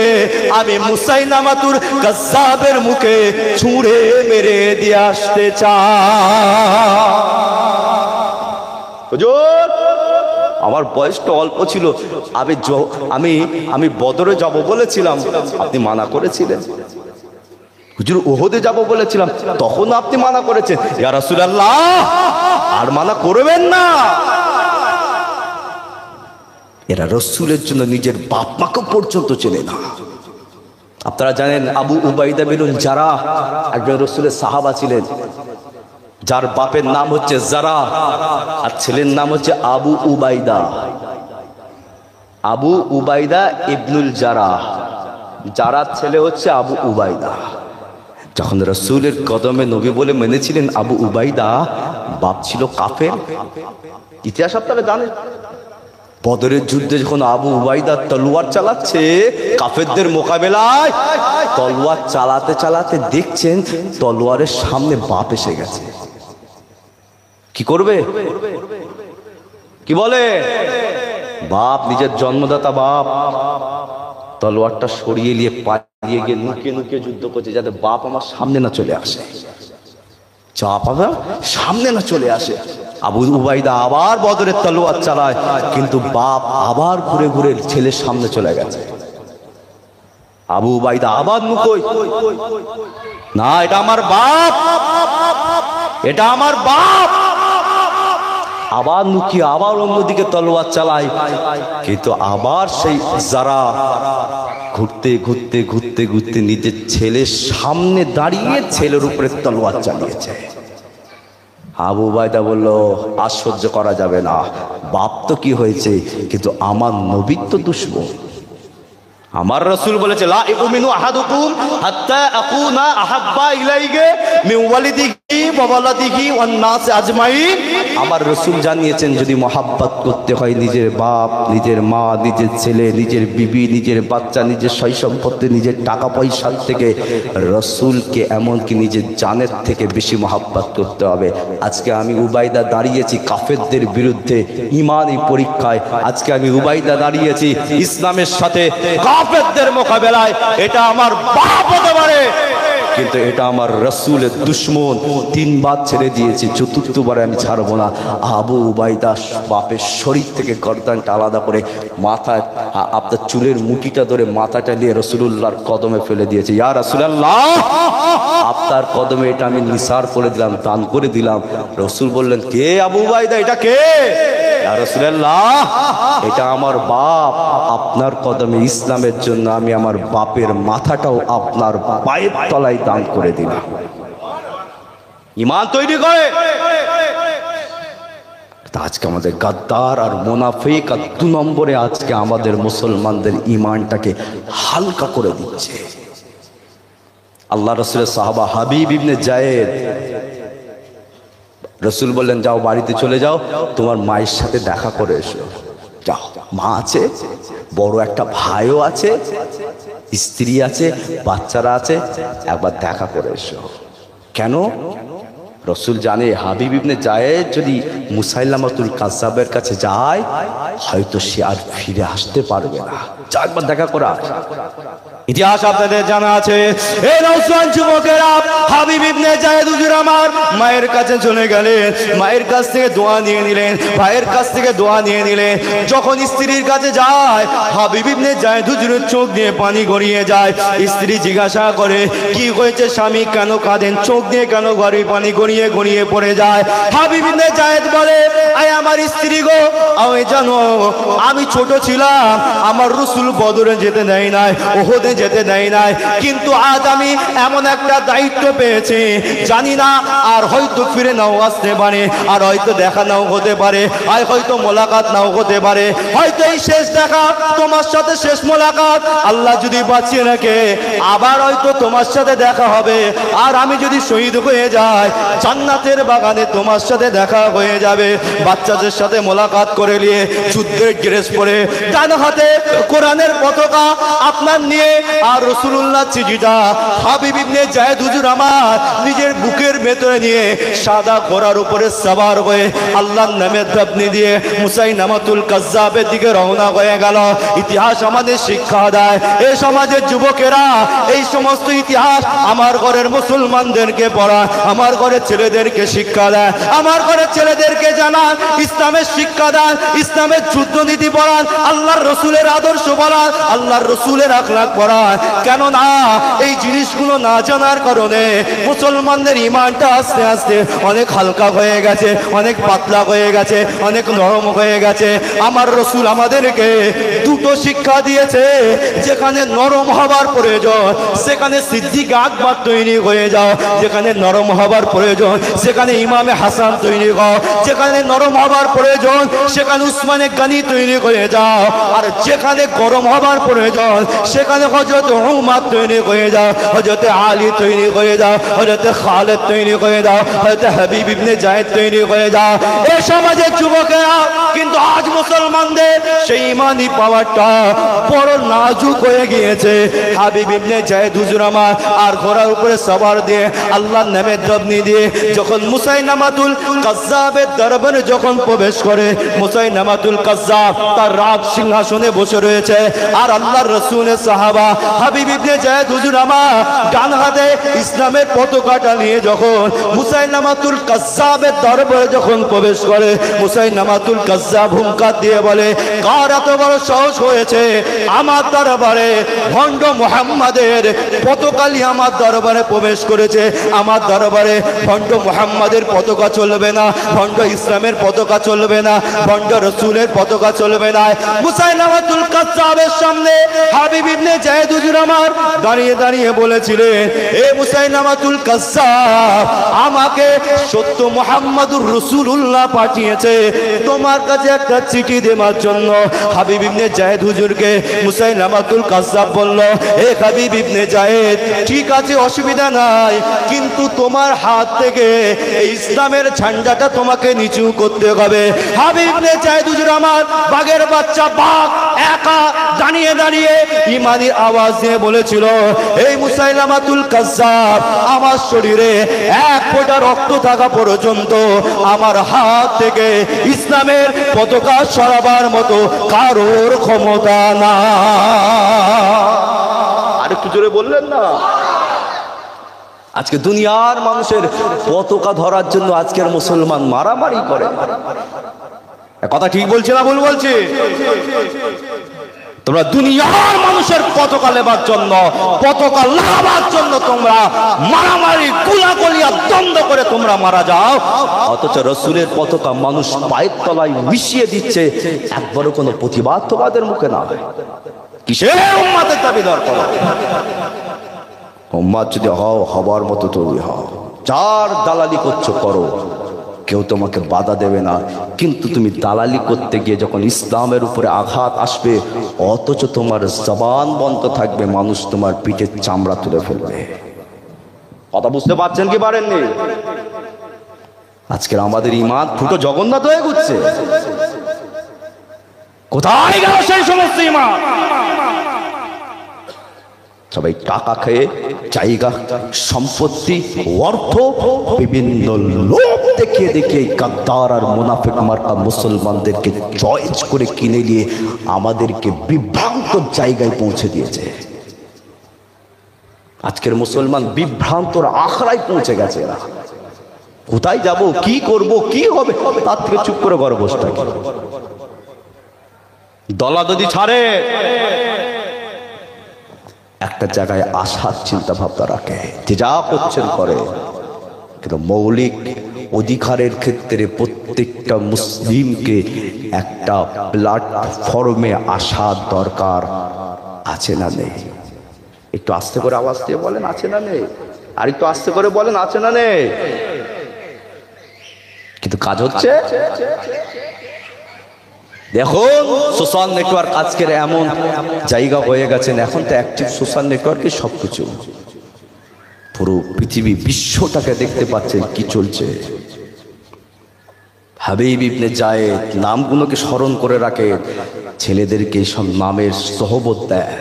আমি মুসাইলামাতুল কাজ্জাবের মুখে ছুঁড়ে মেরে দিয়ে আসতে চাই। হুজুর আমার বয়সটা অল্প ছিল, আমি বদরে যাব বলেছিলাম, আপনি মানা করেছিলেন। হুজুর ওহদে যাব বলেছিলাম, তখন আপনি মানা করেছেন। ইয়া রাসূলুল্লাহ আর মানা করবেন না। এরা রসুলের জন্য নিজের বাপ মাকে পর্যন্ত চেনে না। আপনারা জানেন আবু উবাইদা বিনুল জারাহ একজন রসুলের সাহাবা ছিলেন, যার বাপের নাম হচ্ছে জারাহ আর ছেলের নাম হচ্ছে আবু উবাইদা। আবু উবাইদা ইবনুল জারাহ, জারার ছেলে হচ্ছে আবু উবাইদা। যখন রসুলের কদমে নবী বলে মেনেছিলেন আবু উবাইদা, বাপ ছিল কাফের। ইতিহাস আপনারা জানেন, বদরের যুদ্ধে যখন আবু উবাইদা তলোয়ার চালাচ্ছে কাফেরদের মোকাবেলায়, তলোয়ার চালাতে চালাতে দেখছেন তলোয়ারের সামনে বাপ এসে গেছে। কি করবে? কি বলে? বাপ, নিজের জন্মদাতা বাপ তলোয়ারটা সরিয়ে নিয়ে পালিয়ে গিয়ে লুকিয়ে লুকিয়ে যুদ্ধ করছে, যাতে বাপ আমার সামনে না চলে আসে, চাপ আমার সামনে না চলে আসে। আবু উবাইদা আবার বদরের তলোয়ার চালায়, কিন্তু বাপ আবার ঘুরে ঘুরে ছেলের সামনে চলে গেছে। আবু উবাইদা আবার লুকোয়, না এটা আমার বাপ, এটা আমার বাপ। আবার লুকিয়ে আবার অন্যদিকে তলোয়ার চালায়, কিন্তু আবার সেই যারা ঘুরতে ঘুরতে ঘুরতে ঘুরতে নিজের ছেলের সামনে দাঁড়িয়ে ছেলের উপরে তলোয়ার চালিয়েছে। আবু উবাইদা বলল, আর সহ্য করা যাবে না, বাপ তো কি হয়েছে, কিন্তু আমার নবীর তো দুশমন, আমার রাসূল বলেছে লা ইউমিনু আহাদুকুম হাত্তা আকুনা আহাব্বা ইলাইহি মিন ওয়ালিদিহি ওয়া ওয়ালাদিহি ওয়ান নাস আজমাইন। আমার রাসূল জানিয়েছেন যদি মহব্বত করতে হয় নিজের বাপ, নিজের মা, নিজের ছেলে, নিজের বিবি, নিজের বাচ্চা, নিজের সয় সম্পত্তি, নিজের টাকা পয়সার থেকে রাসূলকে এমনকি নিজের জানের থেকে বেশি মহব্বত করতে হবে। আজকে আমি উবাইদা দাঁড়িয়েছি কাফেরদের বিরুদ্ধে ঈমানি পরীক্ষায়, আজকে আমি উবাইদা দাঁড়িয়েছি ইসলামের সাথে কাফেরদের মোকাবেলায়। এটা আমার বাপ হতে পারে কিন্তু এটা আমার রাসূলের দুশমন। 3 বার ছেড়ে দিয়েছি, চতুর্থবারে আমি ছাড়বো না। আবু উবাইদা বাপের শরীর থেকে গর্দানটা আলাদা করে মাথায় আপনার চুলের মুঠিটা ধরে মাথাটা নিয়ে রাসূলুল্লাহর কদমে ফেলে দিয়েছে। ইয়া রাসূলুল্লাহ, আপনার কদমে এটা আমি নিসার করে দিলাম, দান করে দিলাম। রাসূল বললেন কে আবু উবাইদা, এটা কে? ইয়া রাসূলুল্লাহ, এটা আমার বাপ। আপনার কদমে ইসলামের জন্য আমি আমার বাপের মাথাটাও আপনার পায়ের তলায় দান করে দিলাম। ঈমান তৈরি করে। আজকে আমাদের গাদ্দার আর মুনাফিক আর 2 নম্বরে আজকে আমাদের মুসলমানদের ঈমানটাকে হালকা করে দিচ্ছে। আল্লাহ রাসূলের সাহাবা হাবিব ইবনে যায়েদ, রাসূল বললেন যাও বাড়িতে চলে যাও, তোমার মায়ের সাথে দেখা করে এসো। যাও, মা আছে, বড় একটা ভাইও আছে, স্ত্রী আছে, বাচ্চারা আছে, একবার দেখা করে এসো। কেন? রাসূল জানে হাবিব ইবনে যায়েদ যদি মুসাইলামাতুল কাজ্জাবের কাছে যায় হয়তো সে আর ফিরে আসতে পারবে না। যা একবার দেখা করে আস। ইতিহাস আপনাদের জানা আছে, এই নওজোয়ান যুবকেরা হাবিব ইবনে যায়েদ হুজুর আমার মায়ের কাছে চলে গেলেন, মায়ের কাছ থেকে দোয়া নিয়ে নিলেন, ভাইয়ের কাছ থেকে দোয়া নিয়ে নিলেন। যখন স্ত্রীর কাছে যায় হাবিব ইবনে যায়েদ হুজুরের চোখ দিয়ে পানি গড়িয়ে যায়। স্ত্রী জিজ্ঞাসা করে কি হয়েছে স্বামী, কেন কাঁদেন, চোখ দিয়ে কেন পানি গড়িয়ে গড়িয়ে পড়ে যায়। হাবিব ইবনে যায়েদ বলে আয় আমার স্ত্রী গো, আমি জানো আমি ছোট ছিলাম, আমার রাসূল বদরে যেতে দেয় নাই, ওহদে যেতে দেয় নাই, কিন্তু আজ আমি এমন একটা দায়িত্ব পেয়েছি, জানি না আর হয়তো ফিরে নাও আসতে পারে, আর হয়তো দেখা নাও হতে পারে, আর হয়তো মোলাকাত নাও হতে পারে, হয়তো এই শেষ দেখা তোমার সাথে শেষ মোলাকাত, আল্লাহ যদি বাঁচিয়ে রাখে আবার হয়তো তোমার সাথে দেখা হবে। আর আমি যদি শহীদ হয়ে যাই জান্নাতের বাগানে তোমার সাথে দেখা হয়ে যাবে। বাচ্চাদের সাথে মোলাকাত করে নিয়ে যুদ্ধের ড্রেস পরে ডান হাতে কোরআনের পতাকা আপনার নিয়ে আর রাসূলুল্লাহ চিঠিটা হাবিব ইবনে যায়েদ হুজুর আমার নিজের বুকের ভেতরে নিয়ে সাদা ঘোড়ার উপরে সওয়ার হয়ে আল্লাহর নামের দাবনি দিয়ে মুসাইলামাতুল কাজ্জাবের দিকে রওনা হয়ে গেল। ইতিহাস আমাদের শিক্ষা দেয়, এই সমাজের যুবকেরা এই সমস্ত ইতিহাস আমার ঘরের মুসলমানদেরকে পড়া, আমার ঘরের ছেলেদেরকে শিক্ষা দেয়, আমার ঘরের ছেলেদেরকে জানান, ইসলামের শিক্ষা দেন, ইসলামের যুদ্ধনীতি পড়ান, আল্লাহর রাসূলের আদর্শ পড়ান, আল্লাহর রাসূলের আখলাক পড়ান। কেন না এই জিনিসগুলো না জানার কারণে মুসলমানদের ঈমানটা আস্তে আস্তে অনেক হালকা হয়ে গেছে, অনেক পাতলা হয়ে গেছে, অনেক নরম হয়ে গেছে। আমার রাসূল আমাদেরকে 2টো শিক্ষা দিয়েছে, যেখানে নরম হবার প্রয়োজন সেখানে সিদ্দিক আকবর তৈরি হয়ে যাও, যেখানে নরম হবার প্রয়োজন সেখানে ইমামে হাসান তৈরি হও, যেখানে নরম হবার প্রয়োজন সেখানে উসমানে গনি তৈরি হয়ে যাও, আর যেখানে গরম হবার প্রয়োজন সেখানে হযরত উমর তৈরি হয়ে যাও, হযরত আলী তৈরি হয়ে যাও, হযরত খালিদ তৈরি হয়ে যাও, হযরত হাবিব ইবনে যায়েদ তৈরি হয়ে যাও। এই সমাজের যুবকেরা কিন্তু আজ মুসলমানদের সেই ঈমানি পাওয়ারটা বড় নাজুক হয়ে গিয়েছে। হাবিব ইবনে যায়েদ হুজুর আমার আর ঘোড়ার উপরে সওয়ার দিয়ে আল্লাহর নামের দাবনি দিয়ে যখন মুসাইলামাতুল কাজ্জাবের দরবারে যখন প্রবেশ করে, মুসাইলামাতুল কাজ্জাব তার রাজ সিংহাসনে বসে রয়েছে, আর আল্লাহর রাসূলের সাহাবা হাবিব ইবনে যায়েদ হুজুর আমার ডান হাতে ইসলামের পতাকাটা নিয়ে যখন মুসাইলামাতুল কাজ্জাবের দরবারে যখন প্রবেশ করে, মুসাইলামাতুল কাজ্জাব হুঙ্কার দিয়ে বলে কার এত বড় সাহস হয়েছে আমার দরবারে ভণ্ড মুহাম্মাদের পতাকা নিয়ে আমার দরবারে প্রবেশ করেছে, আমার দরবারে ভণ্ড মুহাম্মাদের পতাকা চলবে না, ভণ্ড ইসলামের পতাকা চলবে না, ভণ্ড রসুলের পতাকা চলবে না। মুসাইলামাতুল কাজ্জাবের সামনে হাবিব ইবনে যায়েদ হুজুর আমার দাঁড়িয়ে দাঁড়িয়ে বলেছিলেন, এ মুসাইলামাতুল কাজ্জাব, আমাকে সত্য মুহাম্মাদুর রাসূলুল্লাহ পাঠিয়েছে তোমার কাছে একটা চিঠি দেওয়ার জন্য। হাবিব ইবনে যায়েদ হুজুরকে মুসাইলামাতুল কাজ্জাব বলল, এ হাবিব ইবনে যায়েদ, ঠিক আছে অসুবিধা নাই, কিন্তু তোমার হাত থেকে এই ইসলামের ঝান্ডাটা তোমাকে নিচু করতে হবে। হাবিব ইবনে যায়েদ হুজুর আমার বাঘের বাচ্চা বাঘ একা দাঁড়িয়ে দাঁড়িয়ে ইমানি আওয়াজ দিয়ে বলেছিল, এই মুসাইলামাতুল কাজ্জাব, আমার শরীরে এক ফোঁটা রক্ত থাকা পর্যন্ত আমার হাত থেকে ইসলামের পতাকা সরাবার মতো কারোর ক্ষমতা না। আর একটু জোরে বললেন না? আজকে দুনিয়ার মানুষের পতাকা ধরার জন্য আজকের মুসলমান মারামারি করে। কথা ঠিক বলছে না ভুল বলছে? তোমরা দুনিয়ার মানুষের পতাকা নেবার জন্য, পতাকা লাগাবার জন্য তোমরা মারামারি গুলাগুলিয়া দ্বন্দ্ব করে তোমরা মারা যাও, অথচ রসুলের পতাকা মানুষ পায়ের তলায় মিশিয়ে দিচ্ছে, একবারও কোনো প্রতিবাদ তোমাদের মুখে না হয়। কিসের উম্মাতের দাবিদার করো? উম্মাত যদি হও, হবার মতো তৈরি হও, যার দালালি করছো করো, কেউ তোমাকে বাধা দেবে না। কিন্তু তুমি দালালি করতে গিয়ে যখন ইসলামের উপরে আঘাত আসবে, অথচ তোমার জবান বন্ধ থাকবে, মানুষ তোমার পিঠের চামড়া তুলে ফেলবে। কথা বুঝতে পারছেন কি পারেননি? আজকের আমাদের ঈমান ফুটো জগন্নাথ হয়ে ঘুরছে। কোথায় গেল সেই সমস্ত ঈমান? সবাই টাকা খেয়ে, জায়গা, সম্পত্তি, অর্থ, বিভিন্ন লোভ দেখিয়ে দেখিয়ে গাদ্দার আর মুনাফিক মার্কা মুসলমানদেরকে চয়েস করে কিনে নিয়ে আমাদেরকে বিভ্রান্ত জায়গায় পৌঁছে দিয়েছে। আজকের মুসলমান বিভ্রান্তর আখড়ায় পৌঁছে গেছে। না কোথায় যাব, কি করব, কি হবে, তার থেকে চুপ করে ঘরে বসে থাকে। দলাদলি ছাড়ে, একটা জায়গায় আসার চিন্তা ভাবনা রাখে, যে যা করছেন করে। কিন্তু মৌলিক অধিকারের ক্ষেত্রে প্রত্যেকটা মুসলিমকে একটা প্ল্যাটফর্মে আসার দরকার আছে না নেই? একটু আস্তে করে আওয়াজ দিয়ে বলেন, আছে না নেই? আর একটু আস্তে করে বলেন, আছে না নেই? কিন্তু কাজ হচ্ছে। দেখুন সোশ্যাল নেটওয়ার্ক আজকের এমন জায়গা হয়ে গেছেন, এখন তো অ্যাক্টিভ সোশ্যাল নেটওয়ার্কে সবকিছু, পুরো পৃথিবী বিশ্বটাকে দেখতে পাচ্ছেন কি চলছে। হাবিব ইবনে যায়েদ নামগুলোকে স্মরণ করে রাখে, ছেলেদেরকে সব নামের সহবত দেয়।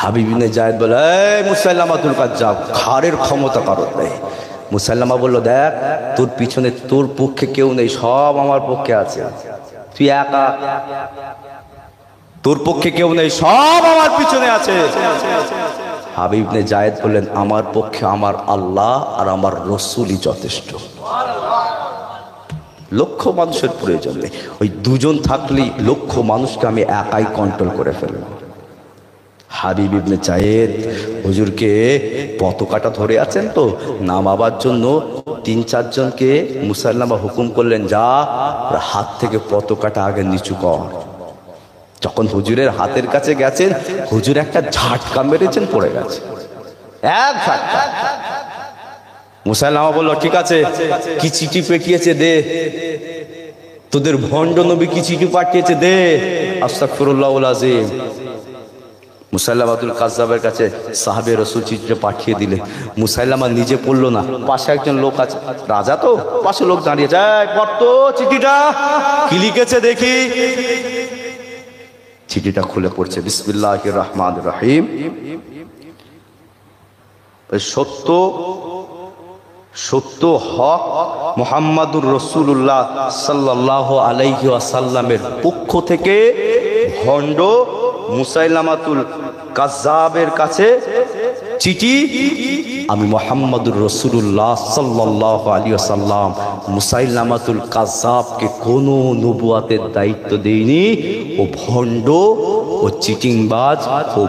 হাবিব ইবনে যায়েদ বলে, এই মুসাইলামাতুল কাজ্জাব, ঘাড়ের ক্ষমতা কারো নেই। মুসাইলামা বলল, দেখ তোর পিছনে তোর পক্ষে কেউ নেই, সব আমার পক্ষে আছে, তুই একা, তোর পক্ষে কেউ নেই, সব আমার পিছনে আছে। হাবিব ইবনে যায়েদ বললেন, আমার পক্ষে আমার আল্লাহ আর আমার রসুলই যথেষ্ট, লক্ষ মানুষের প্রয়োজন নেই, ওই দুজন থাকলেই লক্ষ মানুষকে আমি একাই কন্ট্রোল করে ফেলব। হাবিব ইবনে যায়েদ হুজুরকে পতাকাটা ধরে আছেন তো, নামাবার জন্য ৩-৪ জনকে মুসাইলামা হুকুম করলেন, যা হাত থেকে পতাকাটা আগে নিচু কর। যখন হুজুরের হাতের কাছে গেছেন, হুজুর একটা ঝাটকা মেরেছেন, পড়ে গেছে এক ঝাটকা। মুসাইলামা বলল, ঠিক আছে, কি চিঠি পাঠিয়েছে দে, তোদের ভণ্ড নবী কি চিঠি পাঠিয়েছে দে। আস্তাগফিরুল্লাহুল আযীম। মুসাইলামাতুল কাজ্জাবের কাছে সাহাবে রসুল চিঠিটা পাঠিয়ে দিলে, মুসাইলামা নিজে পড়লো না, পাশে একজন লোক আছে, রাজা তো, পাশে লোক দাঁড়িয়ে যায়, পড়ত চিঠিটা, কি লিখেছে দেখি। চিঠিটা খুলে পড়ছে, বিসমিল্লাহির রহমানির রহিম। সত্য সত্য হক মুহাম্মাদুর রাসূলুল্লাহ সাল্লাল্লাহু আলাইহি ওয়াসাল্লামের পক্ষ থেকে ভণ্ড মুসাইলামাতুল কাজ্জাবের কাছে চিঠি। আমি মুহাম্মাদুর রাসূলুল্লাহ সাল্লাল্লাহু আলাইহি ওয়াসাল্লাম মুসাইলামাতুল কাজ্জাবকে কোনো নবুয়াতের দায়িত্ব দেইনি, ও ভণ্ড, ও চিটিংবাজ, ও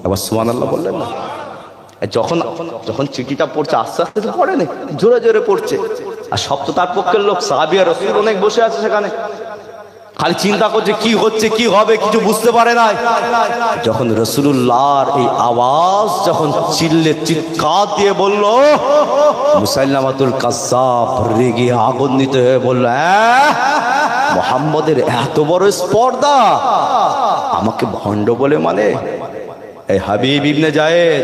আবার সুবহানাল্লাহ বললেন না? যখন যখন চিঠিটা পড়ছে আস্তে আস্তে তো পড়ে না, জোরে জোরে পড়ছে। আর সব তো তার পক্ষের লোক, সাহাবী আর রাসূল অনেক বসে আছে সেখানে, খালি চিন্তা করছে কি হচ্ছে কি হবে, কিছু বুঝতে পারে না। যখন রাসূলুল্লাহর এই আওয়াজ যখন চিৎকার দিয়ে বলল, মুসাইলামাতুল কাজ্জাব রেগে আগুনিত হয়ে বলল, মুহাম্মদের এত বড় স্পর্ধা, আমাকে ভণ্ড বলে মানে? এই হাবিব ইবনে যায়েদ,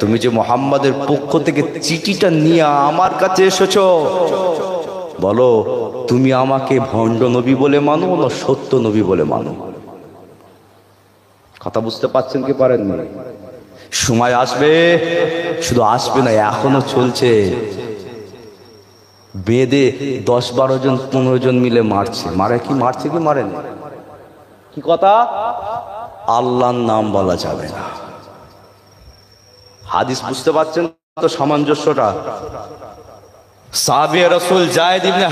তুমি যে মুহাম্মাদের পক্ষ থেকে চিঠিটা নিয়ে আমার কাছে এসেছো, বলো তুমি আমাকে ভণ্ড নবী বলে মানো না সত্য নবী বলে মানো? কথা বুঝতে পারছেন কি পারেন না? সময় আসবে, শুধু আসবে না, এখনো চলছে। বেদে 10-12 জন 15 জন মিলে মারছে, মারছে কি মারেন? কি কথা? আল্লাহর নাম বলা যাবে না। হাদিস বুঝতে পারছেন তো সামঞ্জস্যটা? সাহাবী রাসূল যায়েদ ইবনে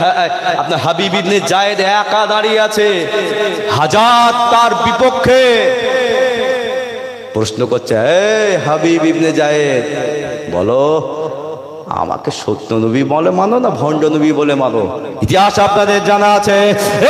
আপনার হাবিব ইবনে যায়েদ একা দাঁড়িয়ে আছে, হাজার তার বিপক্ষে। প্রশ্ন করছে, হাবিব ইবনে যায়েদ, বলো আমাকে সত্য নবী বলে মানো না ভণ্ড নবী বলে মানো? ইতিহাস আপনাদের জানা আছে,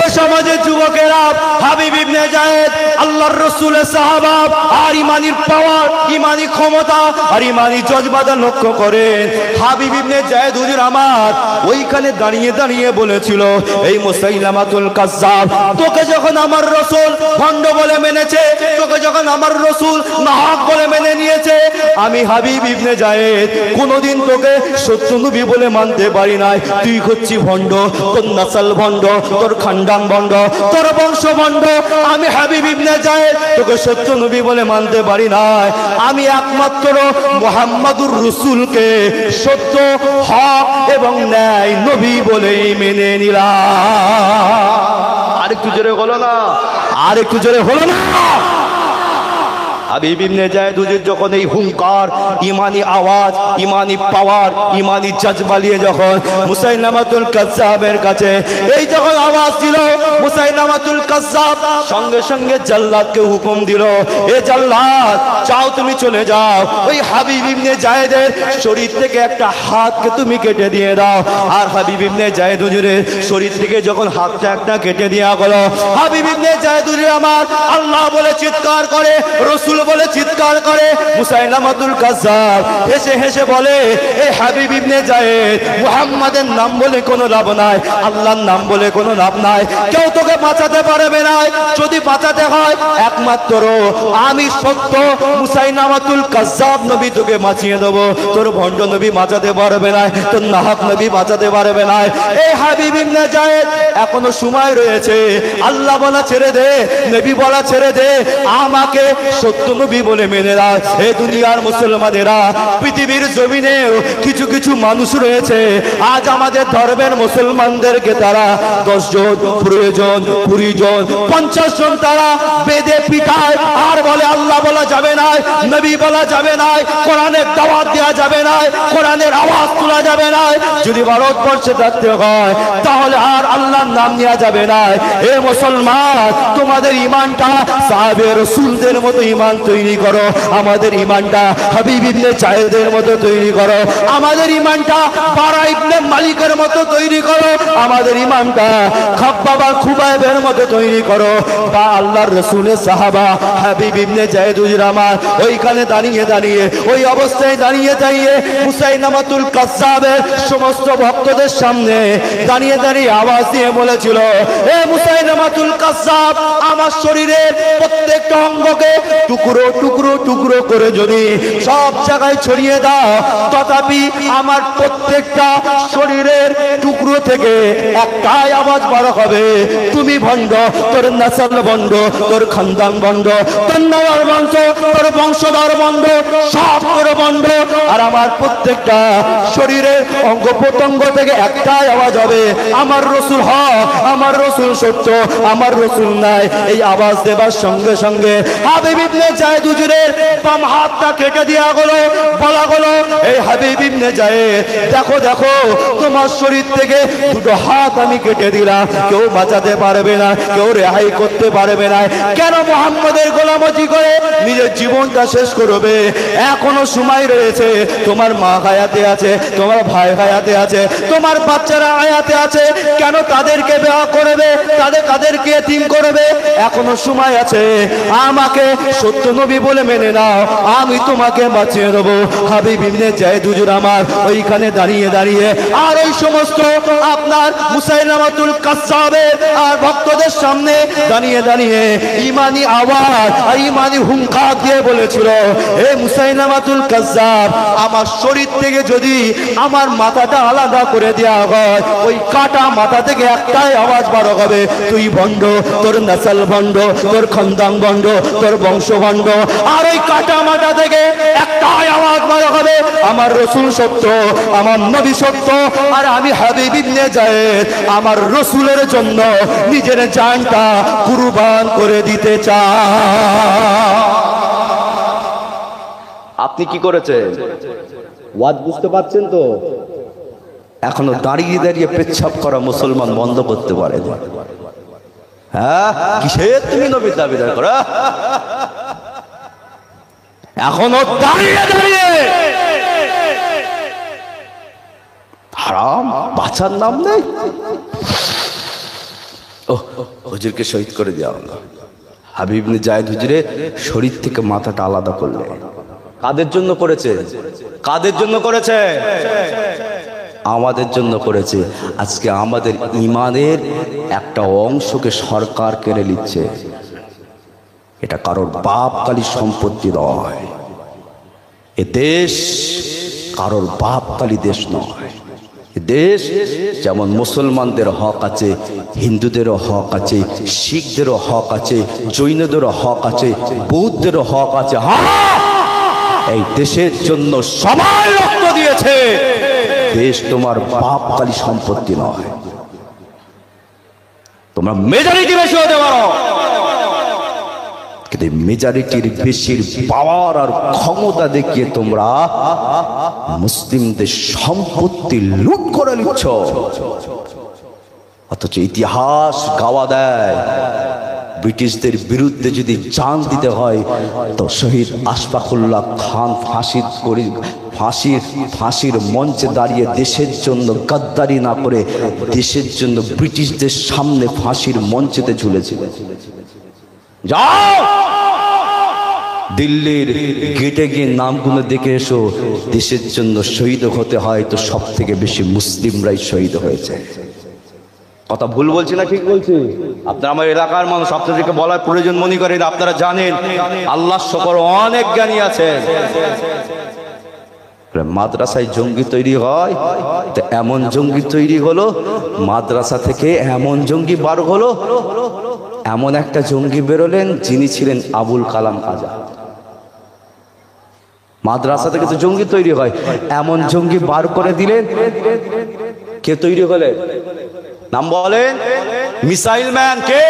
এই সমাজের যুবকেরা হাবিব ইবনে যায়েদ আল্লাহর রাসূলের সাহাবা, আর ইমানের পাওয়ার, ইমানি ক্ষমতা আর ইমানি জজবাটা লক্ষ্য করেন। হাবিব ইবনে যায়েদ হুজুর আমার ওইখানে দাঁড়িয়ে দাঁড়িয়ে বলেছিল, এই মুসাইলামাতুল কাজ্জাব, তোকে যখন আমার রাসূল ভণ্ড বলে মেনেছে, তোকে যখন আমার রাসূল নাহক বলে মেনে নিয়েছে, আমি হাবিব ইবনে যায়েদ কোনোদিন তোকে সত্য নবী বলে মানতে পারি নাই। তুই হচ্ছি ভণ্ড, তোর নাসাল ভণ্ড, তোর খানদান ভণ্ড, তোর বংশ ভণ্ড। আমি হাবিব ইবনে যায়েদ তোকে সত্য নবী বলে মানতে পারি নাই। আমি একমাত্র মুহাম্মাদুর রাসূলকে সত্য, হক এবং ন্যায় নবী বলেই মেনে নিলাম। আরেকটু জোরে হলো না? আরেকটু জোরে হলো না? হাবিব ইবনে যায়েদ হুজুর যখন এই হুঙ্কার, ইমানি আওয়াজ, ইমানি পাওয়ার, ইমানি জজবা নিয়ে যখন মুসাইলামাতুল কাজ্জাবের কাছে এই যখন আওয়াজ দিল, মুসাইলামাতুল কাজ্জাব সঙ্গে সঙ্গে জাল্লাদকে হুকুম দিল, এ জাল্লাদ, চাও তুমি চলে যাও, ওই হাবিব ইবনে যায়েদের শরীর থেকে একটা হাতকে তুমি কেটে দিয়ে দাও। আর হাবিব ইবনে যায়েদ হুজুরের শরীর থেকে যখন হাতটা একটা কেটে দেওয়া গেল, হাবিব ইবনে যায়েদ হুজুর আমার আল্লাহ বলে চিৎকার করে, রাসূল বলে চিৎকার করে। মুসাইলামাতুল কাজ্জাব হেসে হেসে বলে, এই হাবিব ইবনে যায়েদ, মুহাম্মাদের নাম বলে কোনো লাভ নাই, আল্লাহর নাম বলে কোনো লাভ নাই, কেউ তোকে বাঁচাতে পারবে না। যদি বাঁচাতে হয় একমাত্র আমি সত্য মুসাইলামাতুল কাজ্জাব নবী তোকে বাঁচিয়ে দেবো, তোর ভণ্ড নবী বাঁচাতে পারবে না, তোর নাহক নবী বাঁচাতে পারবে না। এই হাবিব ইবনে যায়েদ এখনো সময় রয়েছে, আল্লাহ বলা ছেড়ে দে, নবী বলা ছেড়ে দে, আমাকে সত্য নবী বলে মেনে নাও। এই দুনিয়ার মুসলমানেরা, পৃথিবীর জমিনে কিছু কিছু মানুষ রয়েছে, আজ আমাদের ধর্মের মুসলমানদেরকে তারা 10 জন, প্রয়োজন 20 জন, 50 জন তারা বেদে পিটায় আর বলে আল্লাহ বলা যাবে না, নবী বলা যাবে না, কোরআনের দাওয়াত দেওয়া যাবে না, কোরআনের আওয়াজ তোলা যাবে না। যদি ভারতবর্ষে থাকতে হয় তাহলে আর আল্লাহর নাম নেওয়া যাবে না। এ মুসলমান, তোমাদের ঈমানটা সাহাবে রাসূলদের মতো ঈমান তৈরি করো, আমাদের ঈমানটা হাবিব ইবনে যায়েদের মতো তৈরি করো, আমাদের ঈমানটা বারা ইবনে মালিকের মতো তৈরি করো, আমাদের ঈমানটা খাব্বাব খুবাইবের মতো তৈরি করো, বা আল্লাহর রাসূলের সাহাবা হাবিব ইবনে যায়েদ হুজুর আমার ওইখানে দাঁড়িয়ে দাঁড়িয়ে, ওই অবস্থায় দাঁড়িয়ে দাঁড়িয়ে মুসাইলামাতুল কাজ্জাবের সমস্ত ভক্তদের সামনে দাঁড়িয়ে দাঁড়িয়ে আওয়াজ দিয়ে বলেছিল, এ মুসাইলামাতুল কাজ্জাব, আমার শরীরের প্রত্যেকটা অঙ্গকে টুকরো টুকরো টুকরো করে যদি সব জায়গায় ছড়িয়ে দাও, তথাপি আমার প্রত্যেকটা শরীরের টুকরো থেকে একটাই আওয়াজ বড় হবে, তুমি ভণ্ড, তোর নাসল ভণ্ড, তোর খানদান ভণ্ড, তোর নাওয়ার বংশ, তোর বংশধর ভণ্ড, সব তোর ভণ্ড। আর আমার প্রত্যেকটা শরীরের অঙ্গ প্রত্যঙ্গ থেকে একটাই আওয়াজ হবে, আমার রাসূল হক, আমার রাসূল সত্য, আমার রাসূল নাই। এই আওয়াজ দেবার সঙ্গে সঙ্গে হাবিব ইবনে যায়েদ হুজুরের বাম হাতটা কেটে দেওয়া হলো, বলা হলো, এই হাবিব ইবনে যায়েদ, দেখো দেখো, তোমার শরীর থেকে দুটো হাত আমি কেটে দিলাম, কেউ বাঁচাতে পারবে না, কেউ রেহাই করতে করতে পারবে না। কেন মুহাম্মদের গোলামতি করে নিজের জীবনটা শেষ করবে? এখনো সময় রয়েছে। তোমার মা হায়াতে আছে, তোমার ভাই হায়াতে আছে, তোমার বাচ্চারা হায়াতে আছে। কেন তাদেরকে বিবাহ করবে, তাদেরকে এতিম করবে? এখনো সময় আছে। আমাকে সত্য নবী বলে মেনে নাও, আমি তোমাকে বাঁচিয়ে দেবো। হাবিব ইবনে যায়েদ হুজুর আমার ওইখানে দাঁড়িয়ে দাঁড়িয়ে আর ওই সমস্ত আপনার মুসাইলামাতুল কাজ্জাবের আর ভক্তদের সামনে দাঁড়িয়ে দাঁড়িয়ে ইমানি আওয়াজ আর ইমানি হুঙ্কার দিয়ে বলেছিল, হে মুসাইলামাতুল কাজ্জাব, আমার শরীর থেকে যদি আমার মাথাটা আলাদা করে দেওয়া হয়, ওই কাটা মাথা থেকে একটাই আওয়াজ বার হবে, তুই ভণ্ড, তোর নাসাল ভণ্ড, তোর খানদান ভণ্ড, তোর বংশ ভণ্ড। আর ওই কাটা মাথা থেকে একটাই আওয়াজ বার হবে, আমার রাসূল সত্য, আমার নবী সত্য, আর আমি হাবিব ইবনে যায়েদ আমার রাসূলের জন্য নিজের জানটা কুরবান করে দিতে চাই। আপনি কি করেছেন? ওয়াজ বুঝতে পারছেন তো? এখনো দাঁড়িয়ে দাঁড়িয়ে পেচ্ছাপ করা মুসলমান বন্ধ করতে পারে? হ্যাঁ, কিসের তুমি নবীর দাবিদার করো? এখনো দাঁড়িয়ে দাঁড়িয়ে হারাম বাঁচার নাম নেই। হুজুরকে শহীদ করে দেওয়া হলো। হাবিব ইবনে যায়েদ হুজুরের শরীর থেকে মাথাটা আলাদা করলে কাদের জন্য করেছে? কাদের জন্য করেছে? আমাদের জন্য করেছে। আজকে আমাদের ইমানের একটা অংশকে সরকার কেড়ে নিচ্ছে। এটা কারোর বাপকালী সম্পত্তি নয়। এ দেশ কারোর বাপকালী দেশ নয়। দেশ যেমন মুসলমানদের হক আছে, হিন্দুদেরও হক আছে, শিখদেরও হক আছে, জৈনদেরও হক আছে, বৌদ্ধদেরও হক আছে। এই দেশের জন্য সবাই রক্ত দিয়েছে। দেশ তোমার বাপকালী সম্পত্তি নয়। তোমরা মেজরিটি বেশি হতে পারো, কিন্তু মেজরিটির বেশির পাওয়ার আর ক্ষমতা দেখিয়ে তোমরা মুসলিমদের সম্পত্তি লুট করে নিচ্ছ। অথচ ইতিহাস গাওয়া দেয়, ব্রিটিশদের বিরুদ্ধে যদি জান দিতে হয় তো শহীদ আশফাকুল্লাহ খান ফাঁসির মঞ্চে দাঁড়িয়ে দেশের জন্য গাদ্দারি না করে দেশের জন্য ব্রিটিশদের সামনে ফাঁসির মঞ্চেতে ঝুলেছিলেন। যাও দিল্লির গেটে গিয়ে নামগুলো দেখে এসো। দেশের জন্য শহীদ হতে হয় তো সব থেকে বেশি মুসলিমরাই শহীদ হয়েছে। কথা ভুল বলছি না ঠিক বলছি? আপনারা আমার এলাকার মানুষ, আপনাদেরকে বলার প্রয়োজন মনে করেন। আপনারা জানেন আল্লাহর শকর অনেক জ্ঞানী আছেন। মাদ্রাসায় জঙ্গি তৈরি হয় তো এমন জঙ্গি তৈরি হলো, মাদ্রাসা থেকে এমন জঙ্গি বার হলো, এমন একটা জঙ্গি বেরোলেন যিনি ছিলেন আবুল কালাম আজাদ। মাদ্রাসা থেকে তো জঙ্গি তৈরি হয়, এমন জঙ্গি বার করে দিলেন। কে তৈরি হলেন? নাম বলেন। মিসাইল ম্যান কে?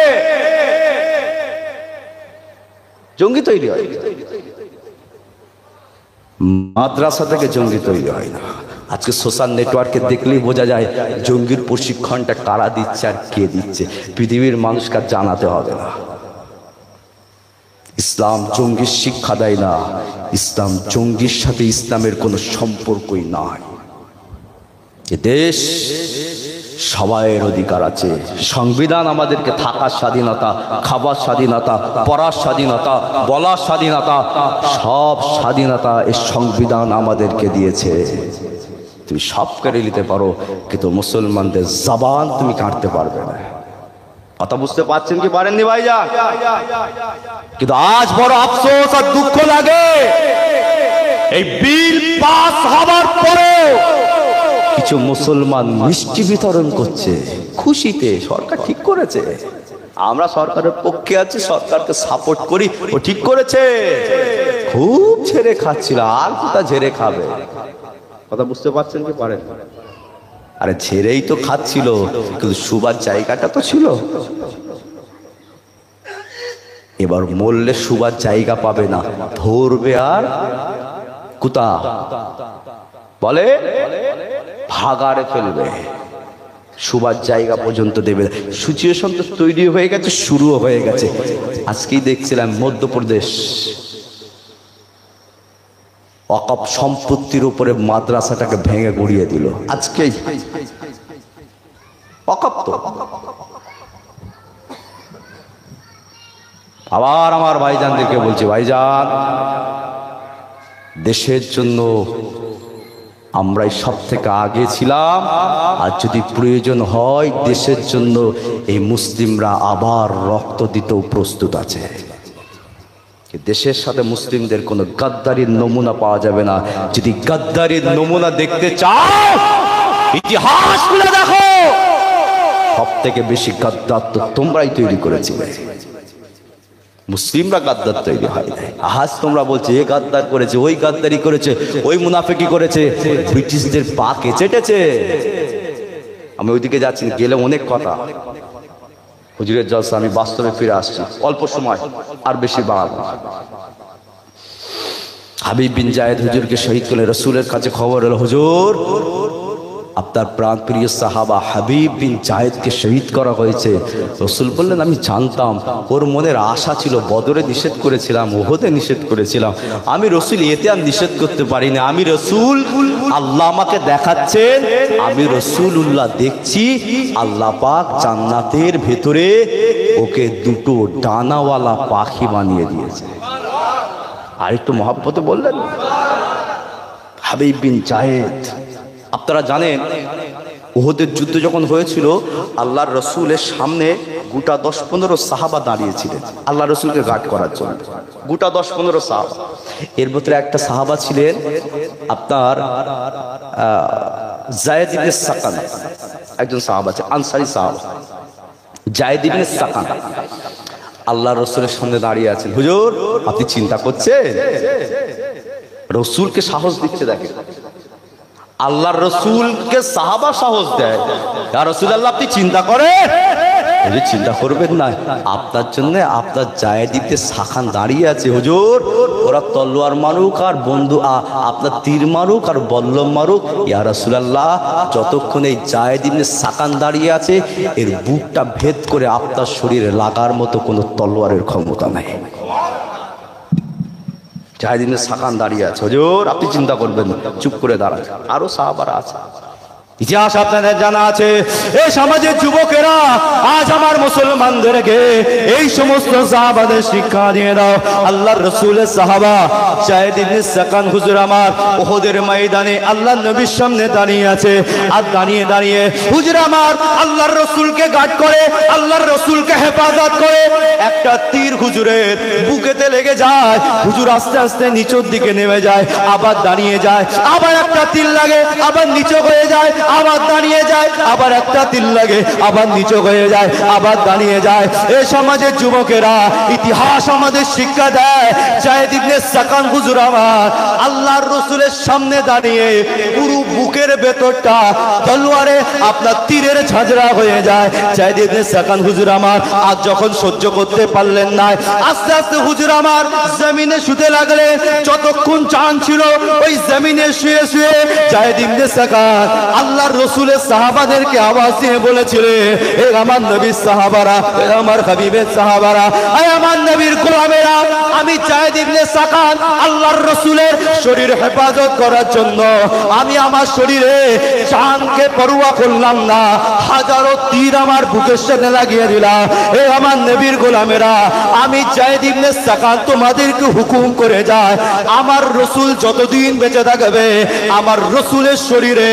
জঙ্গি তৈরি হয়। মাদ্রাসা থেকে জঙ্গি তৈরি হয় না। আজকে সোশ্যাল নেটওয়ার্কে দেখলেই বোঝা যায় জঙ্গির প্রশিক্ষণটা কারা দিচ্ছে আর কে দিচ্ছে। পৃথিবীর মানুষকে জানাতে হবে না। ইসলাম জঙ্গির শিক্ষা দেয় না। ইসলাম জঙ্গির সাথে ইসলামের কোনো সম্পর্কই নাই। এ দেশ সবাইয়ের অধিকার আছে। সংবিধান আমাদেরকে থাকার স্বাধীনতা, খাবার স্বাধীনতা, পড়ার স্বাধীনতা, বলার স্বাধীনতা, সব স্বাধীনতা এই সংবিধান আমাদেরকে দিয়েছে। তুমি সব কেড়ে নিতে পারো, কিন্তু মুসলমানদের জবান তুমি কাটতে পারবে না। কথা বুঝতে পারছেন কি পারেননি ভাইজান? কিন্তু আজ বড় আফসোস আর দুঃখ লাগে, এই বিল পাস হবার পরে কিছু মুসলমান মিষ্টি বিতরণ করছে খুশিতে। সরকার ঠিক করেছে, আমরা সরকারের পক্ষে আছি, সরকারকে সাপোর্ট করি, ও ঠিক করেছে। খুব ঝেড়ে খাচ্ছিল, আর কোথা ঝেড়ে খাবে? কথা বুঝতে পারছেন কি পারেন? আরে ঝেড়েই তো খাচ্ছিল, কিন্তু শুবার জায়গাটা তো ছিল। এবার মরলে শুবার জায়গা পাবে না, ধরবে আর কোথা বলে ভাগাড়ে ফেলবে। শোবার জায়গা পর্যন্ত দেবে। সিচুয়েশন তো তৈরি হয়ে গেছে, শুরুও হয়ে গেছে। আজকেই দেখছিলাম মধ্যপ্রদেশ ওয়াকফ সম্পত্তির উপরে মাদ্রাসাটাকে ভেঙে গুড়িয়ে দিল আজকেই। ওয়াকফ তো আবার আমার ভাইজানদেরকে বলছি, ভাইজান দেশের জন্য আমরাই সব থেকে আগে ছিলাম, আর যদি প্রয়োজন হয় দেশের জন্য এই মুসলিমরা আবার রক্ত দিতেও প্রস্তুত আছে। দেশের সাথে মুসলিমদের কোনো গাদ্দারির নমুনা পাওয়া যাবে না। যদি গাদ্দারির নমুনা দেখতে চাও ইতিহাস খুলে দেখো, সব থেকে বেশি গাদ্দার তো তোমরাই তৈরি করেছিলে, মুসলিমরা গাদ্দার তৈরি হয় নাই। আজ তোমরা বলছে এ গাদ্দার করেছে, ওই গাদ্দারি করেছে, ওই মুনাফিকি করেছে, ব্রিটিশদের পাকে চেটেছে। আমি ওইদিকে যাচ্ছি, গেলে অনেক কথা, হুজুরের জলসা আমি বাস্তবে ফিরে আসছি অল্প সময়, আর বেশি বাড়াবো। হাবিব বিন জায়েদ হুজুরকে শহীদ করলে রসুলের কাছে খবর এলো, হুজুর আপনার প্রাণ প্রিয় সাহাবা হাবিব বিন জায়েদকে শহীদ করা হয়েছে। রসুল বললেন আমি জানতাম, ওর মনের আশা ছিল, বদরে নিষেধ করেছিলাম, ওহদে নিষেধ করেছিলাম, আমি রসুল এতে আর নিষেধ করতে পারি না। আমি রসুল, আল্লাহ আমাকে দেখাচ্ছেন, আমি রসুলুল্লাহ দেখছি আল্লাহ পাক জান্নাতের ভেতরে ওকে দুটো ডানাওয়ালা পাখি বানিয়ে দিয়েছে। আর একটু মহাব্বতে বললেন হাবিব বিন জায়েদ। আপনারা জানেন উহুদের যুদ্ধ যখন হয়েছিল, আল্লাহর রসুলের সামনে গোটা 10-15 সাহাবা দাঁড়িয়েছিলেন আল্লাহ রসুলকে গার্ড করার জন্য, গোটা 10-15 সাহাবা। এর ভিতরে একটা সাহাবা ছিলেন আপনার জায়েদ ইবনে সাকান, একজন সাহাবা আছে, আনসারী সাহাবা জায়েদ ইবনে সাকান। আল্লাহ রসুলের সামনে দাঁড়িয়ে আছেন। হুজুর আপনি চিন্তা করছেন? রসুলকে সাহস দিচ্ছে, দেখেন আল্লাহর রসুলকে সাহাবা সাহস দেয়, ইয়া রাসূলুল্লাহ আপনি চিন্তা করেন। চিন্তা করবেন না, আপনার জন্য আপনার জায়েদ ইবনে সাকান দাঁড়িয়ে আছে হুজুর, ওরা তলোয়ার মারুক আর বন্ধু আপনার তীর মারুক আর বল্লম মারুক, ইয়া রাসূলুল্লাহ যতক্ষণ এই জায়েদ ইবনে সাকান দাঁড়িয়ে আছে এর বুকটা ভেদ করে আপনার শরীরে লাগার মতো কোনো তলোয়ারের ক্ষমতা নাই। জায়েদ ইবনে সাকান দাঁড়িয়ে আছে, হুজুর আপনি চিন্তা করবেন না, চুপ করে দাঁড়ান। আরো সাহাবারা আছে, ইতিহাস আপনাদের জানা আছে। এই সমাজের যুবকেরা আজ আমার মুসলমানদেরকে এই সমস্ত সাহাবাদের শিক্ষা দিয়ে দাও। আল্লাহর রাসূলের সাহাবা জায়েদ ইবনে সাকান হুজুর আমার উহুদের ময়দানে আল্লাহর নবীর সামনে দাঁড়িয়ে আছে, আর দাঁড়িয়ে দাঁড়িয়ে হুজুর আমার আল্লাহর রাসূলকে গার্ড করে, আল্লাহর রাসূলকে হেফাজত করে। একটা তীর হুজুরের বুকেতে লেগে যায়, হুজুর আস্তে আস্তে নিচের দিকে নেমে যায়, আবার দাঁড়িয়ে যায়, আবার একটা তীর লাগে, আবার নিচে হয়ে যায়, আবার দাঁড়িয়ে যায়, আবার একটা তীর লাগে, আবার নিচে হয়ে যায়, আবার দাঁড়িয়ে যায়। এই সমাজের যুবকেরা ইতিহাস আমাদের শিক্ষা দেয়, জায়েদ ইবনে সাকান হুজুর আমার আল্লাহর রাসূলের সামনে দাঁড়িয়ে পুরো বুকের ভেতরটা তলোয়ারে আপনার তীরের ঝাঁঝরা হয়ে যায়। জায়েদ ইবনে সাকান হুজুর আমার আজ যখন সহ্য করতে পারলেন না, আস্তে আস্তে হুজুর আমার জমিনে শুতে লাগলেন। যতক্ষণ চান ছিল ওই জমিনে শুয়ে শুয়ে জায়েদ ইবনে সাকান আল্লাহর রাসূলের সাহাবাদেরকে আওয়াজ দিয়ে বলেছিলেন, এ আমার নবীর সাহাবারা, এ আমার হাবিবের সাহাবারা, এ আমার নবীর গোলামেরা, আমি জায়েদ ইবনে সাকান আল্লাহর রাসূলের শরীর হেফাজত করার জন্য আমি আমার শরীরে জানকে পরোয়া করলাম না, হাজারো তীর আমার বুকের সাথে লাগিয়ে দিলাম। এ আমার নবীর গোলামেরা, আমি জায়েদ ইবনে সাকান তোমাদেরকে হুকুম করে যায়, আমার রাসূল যতদিন বেঁচে থাকবে আমার রাসূলের শরীরে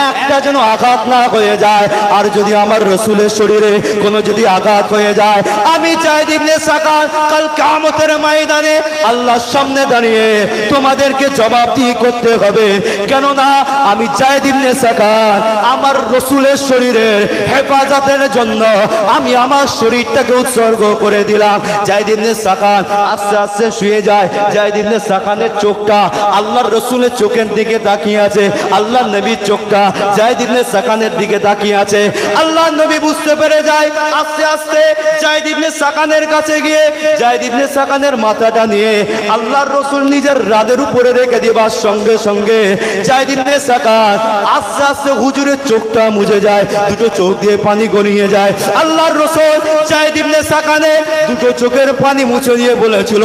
একটা যেন আঘাত না হয়ে যায়। আর যদি আমার রাসূলের শরীরে কোনো যদি আঘাত হয়ে যায়, আমি জায়েদ ইবনে সাকান কাল কিয়ামতের ময়দানে আল্লাহর সামনে দাঁড়িয়ে তোমাদেরকে জবাবদিহি করতে হবে। কেননা আমি জায়েদ ইবনে সাকান আমার রাসূলের শরীরের হেফাজতের জন্য আমি আমার শরীরটাকে উৎসর্গ করে দিলাম। জায়েদ ইবনে সাকান আস্তে আস্তে শুয়ে যায়। জায়েদ ইবনে সাকানের চোখটা আল্লাহর রাসূলের চোখের দিকে তাকিয়ে আছে, আল্লাহর নবীর চোখটা যায়েদ ইবনে সাকানের দিকে তাকিয়ে আছে। আল্লাহ নবী বুঝতে পেরে যায়, আস্তে আস্তে যায়েদ ইবনে সাকানের কাছে গিয়ে যায়েদ ইবনে সাকানের মাথাটা নিয়ে আল্লাহর রাসূল নিজের রাদের উপরে রেখে দিবার সঙ্গে সঙ্গে যায়েদ ইবনে সাকান আস্তে আস্তে হুজুরের চোখটা মুছে যায়, দুটো চোখ দিয়ে পানি গড়িয়ে যায়। আল্লাহর রাসূল যায়েদ ইবনে সাকানে দুটো চোখের পানি মুছে দিয়ে বলেছিল,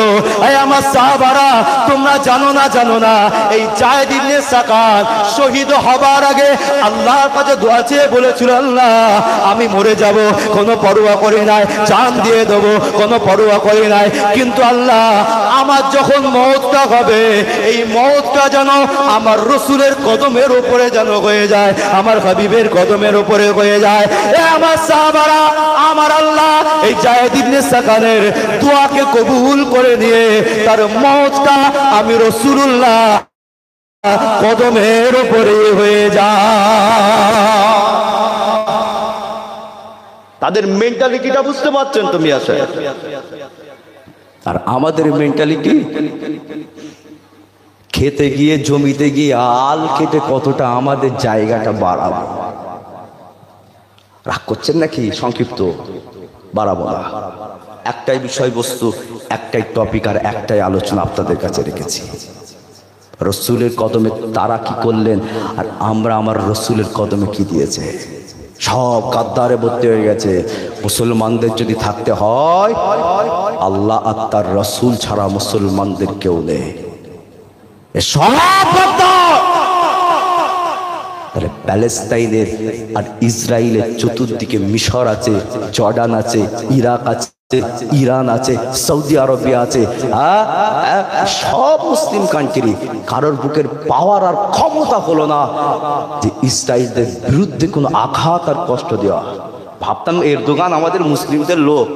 এই আমার সাহাবারা, তোমরা জানো না এই যায়েদ ইবনে সাকান শহীদ হবার আগে আল্লাহর কাছে দোয়া চেয়ে বলেছিল, আল্লাহ আমি মরে যাব, কোনো পরোয়া করি নাই, জান দিয়ে দেবো, কোনো পরোয়া করি নাই, কিন্তু আল্লাহ আমার যখন মওতটা হবে এই মওতটা যেন আমার রাসূলের কদমের উপরে যেন হয়ে যায়, আমার হাবিবের কদমের উপরে হয়ে যায়। এ আমার সাহাবারা, আমার আল্লাহ এই যায়েদ ইবনে সাকানের দোয়াকে কবুল করে নিয়ে তার মওতটা আমি রাসূলুল্লাহ কদমের উপরে হয়ে যায়। তাদের মেন্টালিটিটা বুঝতে পারছেন তুমি আসে, আর আমাদের মেন্টালিটি খেতে গিয়ে জমিতে গিয়ে আল কেটে কতটা আমাদের জায়গাটা বাড়াবো। রাগ করছেন নাকি? সংক্ষিপ্ত বাড়াবো না, একটাই বিষয়বস্তু, একটাই টপিক আর একটাই আলোচনা আপনাদের কাছে রেখেছি। রসুলের কদমে তারা কি করলেন আর আমরা আমার রসুলের কদমে কি দিয়েছে। সব গাদ্দারে ভর্তি হয়ে গেছে। মুসলমানদের যদি থাকতে হয় আল্লাহ আর তার রসুল ছাড়া মুসলমানদের কেউ নেই। সব তাহলে প্যালেস্তাইনের আর ইসরায়েলের চতুর্দিকে মিশর আছে, জর্ডান আছে, ইরাক আছে, ইরান আছে, সৌদি আরবিয়া আছে, সব মুসলিম কান্ট্রি। কারোর বুকের পাওয়ার আর ক্ষমতা হলো না যে ইসরায়েলদের বিরুদ্ধে কোনো আঘাত আর কষ্ট দেওয়া। ভাবতাম এরদোগান আমাদের মুসলিমদের লোক,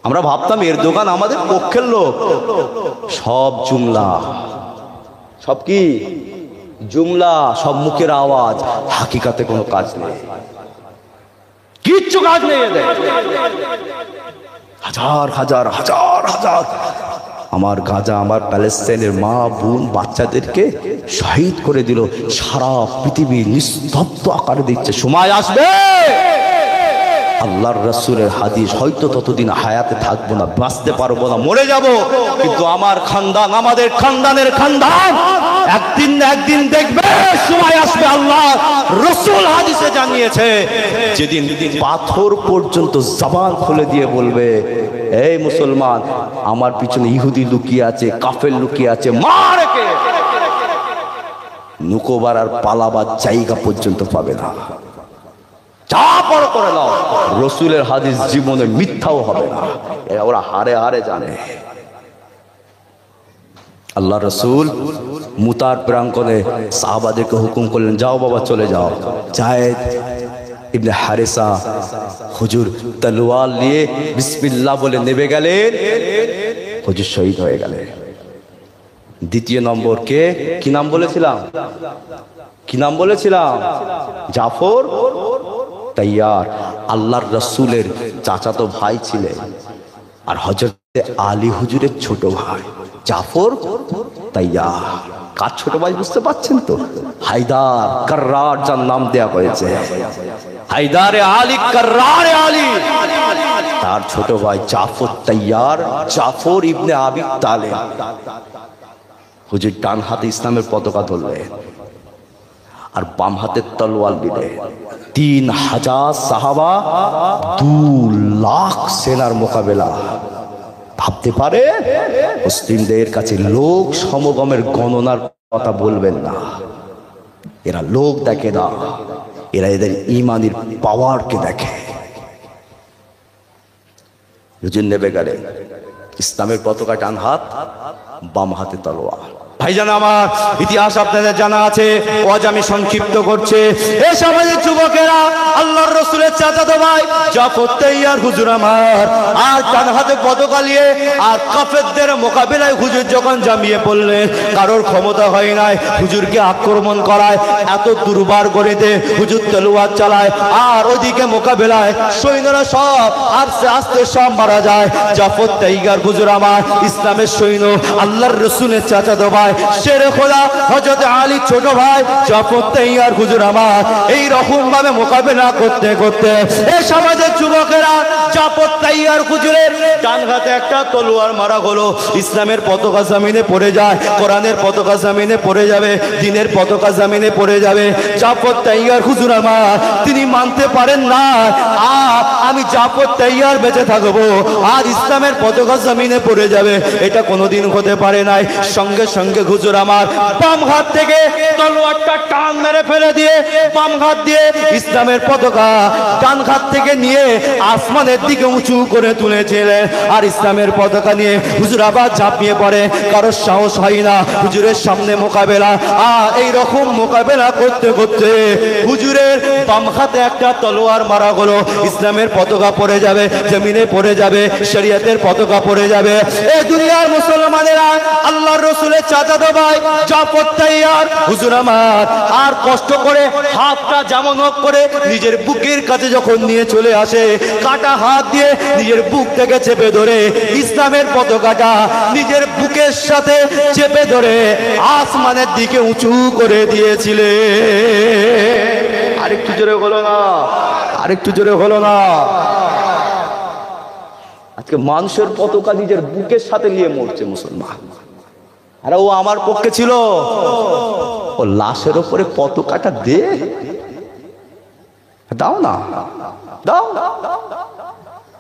আমরা ভাবতাম এরদোগান আমাদের পক্ষের লোক। সব জুমলা, সব কি জুমলা, সব মুখের আওয়াজ, হাকিকাতে কোনো কাজ নেই, কিচ্ছু কাজ নেই এদের। হাজার হাজার হাজার হাজার আমার গাজা, আমার প্যালেস্টাইনের মা বোন বাচ্চাদেরকে শহীদ করে দিল। সারা পৃথিবী নিস্তব্ধ আকারে দিচ্ছে। সময় আসবে আল্লাহর রাসূলের হাদিস, হয়তো ততদিন হায়াতে থাকবো না, বাঁচতে পারবো না, মরে যাব, কিন্তু আমার খানদান, আমাদের খানদানের খানদান একদিন না একদিন দেখবে সময় আসবে। আল্লাহ রাসূল হাদিসে জানিয়েছে, যেদিন পাথর পর্যন্ত জবান খুলে দিয়ে বলবে, এই মুসলমান, আমার পিছনে ইহুদি লুকিয়ে আছে, কাফের লুকিয়ে আছে, মার একে। নুকোবার আর পালাবার জায়গা পর্যন্ত পাবে না। যা বড় করে নাও, রসুলের হাদিস জীবনে মিথ্যাও হবে না, ওরা হারে হারে জানে। আল্লাহ রসুল মুতার প্রাঙ্গণে সাহাবাদেরকে হুকুম করলেন, যাও বাবা চলে যাও। যায়েদ ইবনে হারেসা হুজুর তলোয়ার নিয়ে বিসমিল্লাহ বলে নেমে গেলেন, হুজুর শহীদ হয়ে গেলেন। দ্বিতীয় নম্বর কে? কি নাম বলেছিলাম? কি নাম বলেছিলাম? জাফর তাইয়ার, আল্লাহর রসুলের চাচাতো ভাই ছিলেন আর হযরত আলী হুজুরের ছোট ভাই। জাফর তাইয়ার কার ছোট ভাই বুঝতে পারছেন তো? হায়দার কাররার, যার নাম দেয়া হয়েছে হায়দারে আলী, কাররারে আলী, তার ছোট ভাই জাফর তাইয়ার, জাফর ইবনে আবি তালেব। হুজুর ডান হাতে ইসলামের পতাকা ধরলেন আর বাম হাতে তলোয়ার নিলেন। 3000 সাহাবা, 2 লাখ সেনার মোকাবেলা। ভাবতে পারে মুসলিমদের কাছে লোক সমাগমের গণনার কথা বলবেন না, এরা লোক দেখে না, এরা এদের ইমানের পাওয়ারকে দেখে। হুজুর নেমে গেলেন, ইসলামের পতাকা ডান হাত, বাম হাতে তলোয়ার। ভাইজান আমার, ইতিহাস আপনাদের জানা আছে, আজ আমি সংক্ষিপ্ত করছি। এই সমাজের যুবকেরা, আল্লাহর রাসূলের চাচাতো ভাই জাফর তাইয়ার হুজুর আমার, আর ডান হাতে পতাকা নিয়ে আর কাফেরদের মোকাবিলায় হুজুর যখন জামিয়ে পড়লেন, কারোর ক্ষমতা হয় নাই হুজুরকে আক্রমণ করায়। এত দুর্বার গড়িতে হুজুর তলোয়ার চালায়, আর ওদিকে মোকাবিলায় সৈন্যরা সব আস্তে আস্তে সব মারা যায়। জাফর তাইয়ার হুজুর আমার ইসলামের সৈন্য, আল্লাহর রাসূলের চাচাতো ভাই, শেরে খোদা হযরত আলী ছোট ভাই জাফর তাইয়ার হুজুর আমার এই রকম ভাবে মোকাবেলা করতে করতে এই সমাজের যুবকেরা জাফর তাইয়ার হুজুরের ডান হাতে একটা তলোয়ার মারা হলো। ইসলামের পতাকা জমিনে পড়ে যায়, কোরআনের পতাকা জমিনে পড়ে যাবে, দ্বীনের পতাকা জমিনে পড়ে যাবে। জাফর তাইয়ার হুজুর আমার তিনি মানতে পারেন না আমি জাফর তাইয়ার বেঁচে থাকবো আর ইসলামের পতাকা জমিনে পড়ে যাবে, এটা কোনোদিন হতে পারে নাই। সঙ্গে সঙ্গে হুজুর আমার বাম হাত থেকে তলোয়ারটা টান মেরে ফেলে দিয়ে বাম হাত দিয়ে ইসলামের পতাকা ডান হাত থেকে নিয়ে আসমানের দিকে উঁচু করে তুলেছিলেন আর ইসলামের পতাকা নিয়ে হুজুর আবার ঝাঁপিয়ে পড়ে। কারোর সাহস হয় না হুজুরের সামনে মোকাবেলা। এই রকম মোকাবেলা করতে করতে হুজুরের বাম হাতে একটা তলোয়ার মারা হলো। ইসলামের পতাকা পড়ে যাবে, জমিনে পড়ে যাবে, শরীয়তের পতাকা পড়ে যাবে। এই দুনিয়ার মুসলমানেরা আল্লাহর রাসূলের চাচাতো ভাই জাফর তাইয়ার হুজুর আমার আর কষ্ট করে হাতটা যেমন হোক করে নিজের বুকের কাছে যখন নিয়ে চলে আসে, কাটা হাত দিয়ে নিজের বুক থেকে চেপে ধরে ইসলামের পতাকাটা নিজের বুকের সাথে চেপে ধরে আসমানের দিকে উঁচু করে দিয়েছিলে। আরেকটু জোরে হলো না, আরেকটু জোরে হলো না। আজকে মানুষের পতাকা নিজের বুকের সাথে নিয়ে মরছে মুসলমান। আরে ও আমার পক্ষে ছিল, ও লাশের উপরে পতাকাটা দে, দাও না, দাও।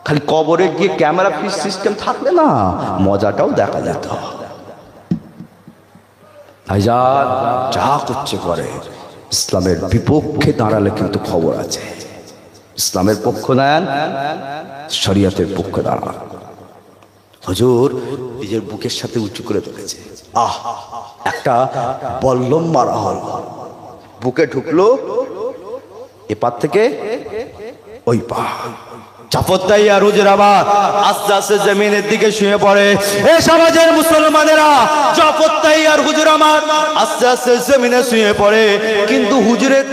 খালি কবরে গিয়ে ক্যামেরা ফিস সিস্টেম থাকলে না মজাটাও দেখা যেত। ভাইজান যা করছে করে, ইসলামের বিপক্ষে দাঁড়ালে কিন্তু খবর আছে। ইসলামের পক্ষ নেন, শরীয়তের পক্ষে দাঁড়ান। হুজুর নিজের বুকের সাথে উঁচু করে তুলেছে। একটা বল্লম মারা হল, বুকে ঢুকলো, এপার থেকে ওই পা। জাফর তাইয়ার হুজুর আবার আস্তে আস্তে জমিনের দিকে শুয়ে পড়ে। এই সমাজের মুসলমানেরা জাফর তাইয়ার হুজুর আমার আস্তে আস্তে জমিনে শুয়ে পড়ে, কিন্তু হুজুরের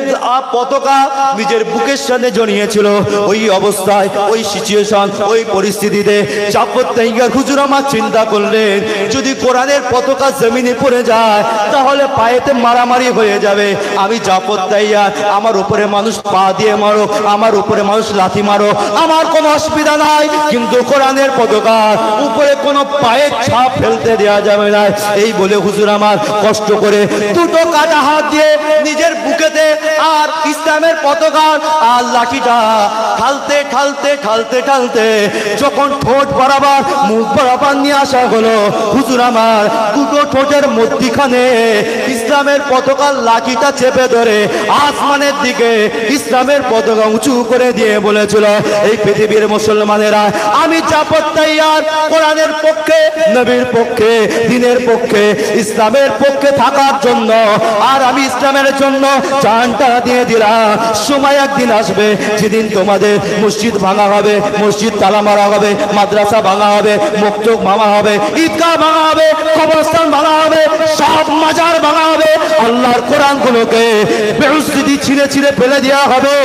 পতাকা নিজের বুকের সাথে জড়িয়েছিল। ওই অবস্থায়, ওই সিচুয়েশন, ওই পরিস্থিতিতে জাফর তাইয়ার হুজুর আমার চিন্তা করলেন, যদি কোরআনের পতাকা জমিনে পড়ে যায় তাহলে পায়েতে মারামারি হয়ে যাবে। আমি জাফর তাইয়ার, আমার উপরে মানুষ পা দিয়ে মারো, আমার উপরে মানুষ লাথি মারো, আমার কোনো অসুবিধা নাই, কিন্তু কোরআনের পতাকার উপরে কোনো পায়ের ছাপ ফেলতে দেওয়া যাবে না। এই বলে হুজুর আমার কষ্ট করে দুটো কাটা হাত দিয়ে নিজের বুকেতে আর ইসলামের পতাকার আর লাঠিটা ঠালতে ঠালতে ঠালতে ঠালতে যখন ঠোঁট বরাবর মুখ বরাবর নিয়ে আসা হলো, হুজুর আমার দুটো ঠোঁটের মধ্যখানে ইসলামের পতাকার লাঠিটা চেপে ধরে আসমানের দিকে ইসলামের পতাকা উঁচু করে দিয়ে বলেছিল, এই পৃথিবীর মুসলমানেরা আমি জাফর তাইয়ার কোরআনের পক্ষে, নবীর পক্ষে, দ্বীনের পক্ষে, ইসলামের পক্ষে থাকার জন্য আর আমি ইসলামের জন্য জানটা দিয়ে দিলাম। সময় একদিন আসবে যেদিন তোমাদের মসজিদ ভাঙা হবে, মসজিদ তালা মারা হবে, মাদ্রাসা ভাঙা হবে, মক্তব ভাঙা হবে, ঈদগাহ ভাঙা হবে, কবরস্থান ভাঙা হবে, সব মাজার ভাঙা হবে, আল্লাহর কোরআনগুলোকে বেহুস্তিতি ছিঁড়ে ছিঁড়ে ফেলে দেওয়া হবে।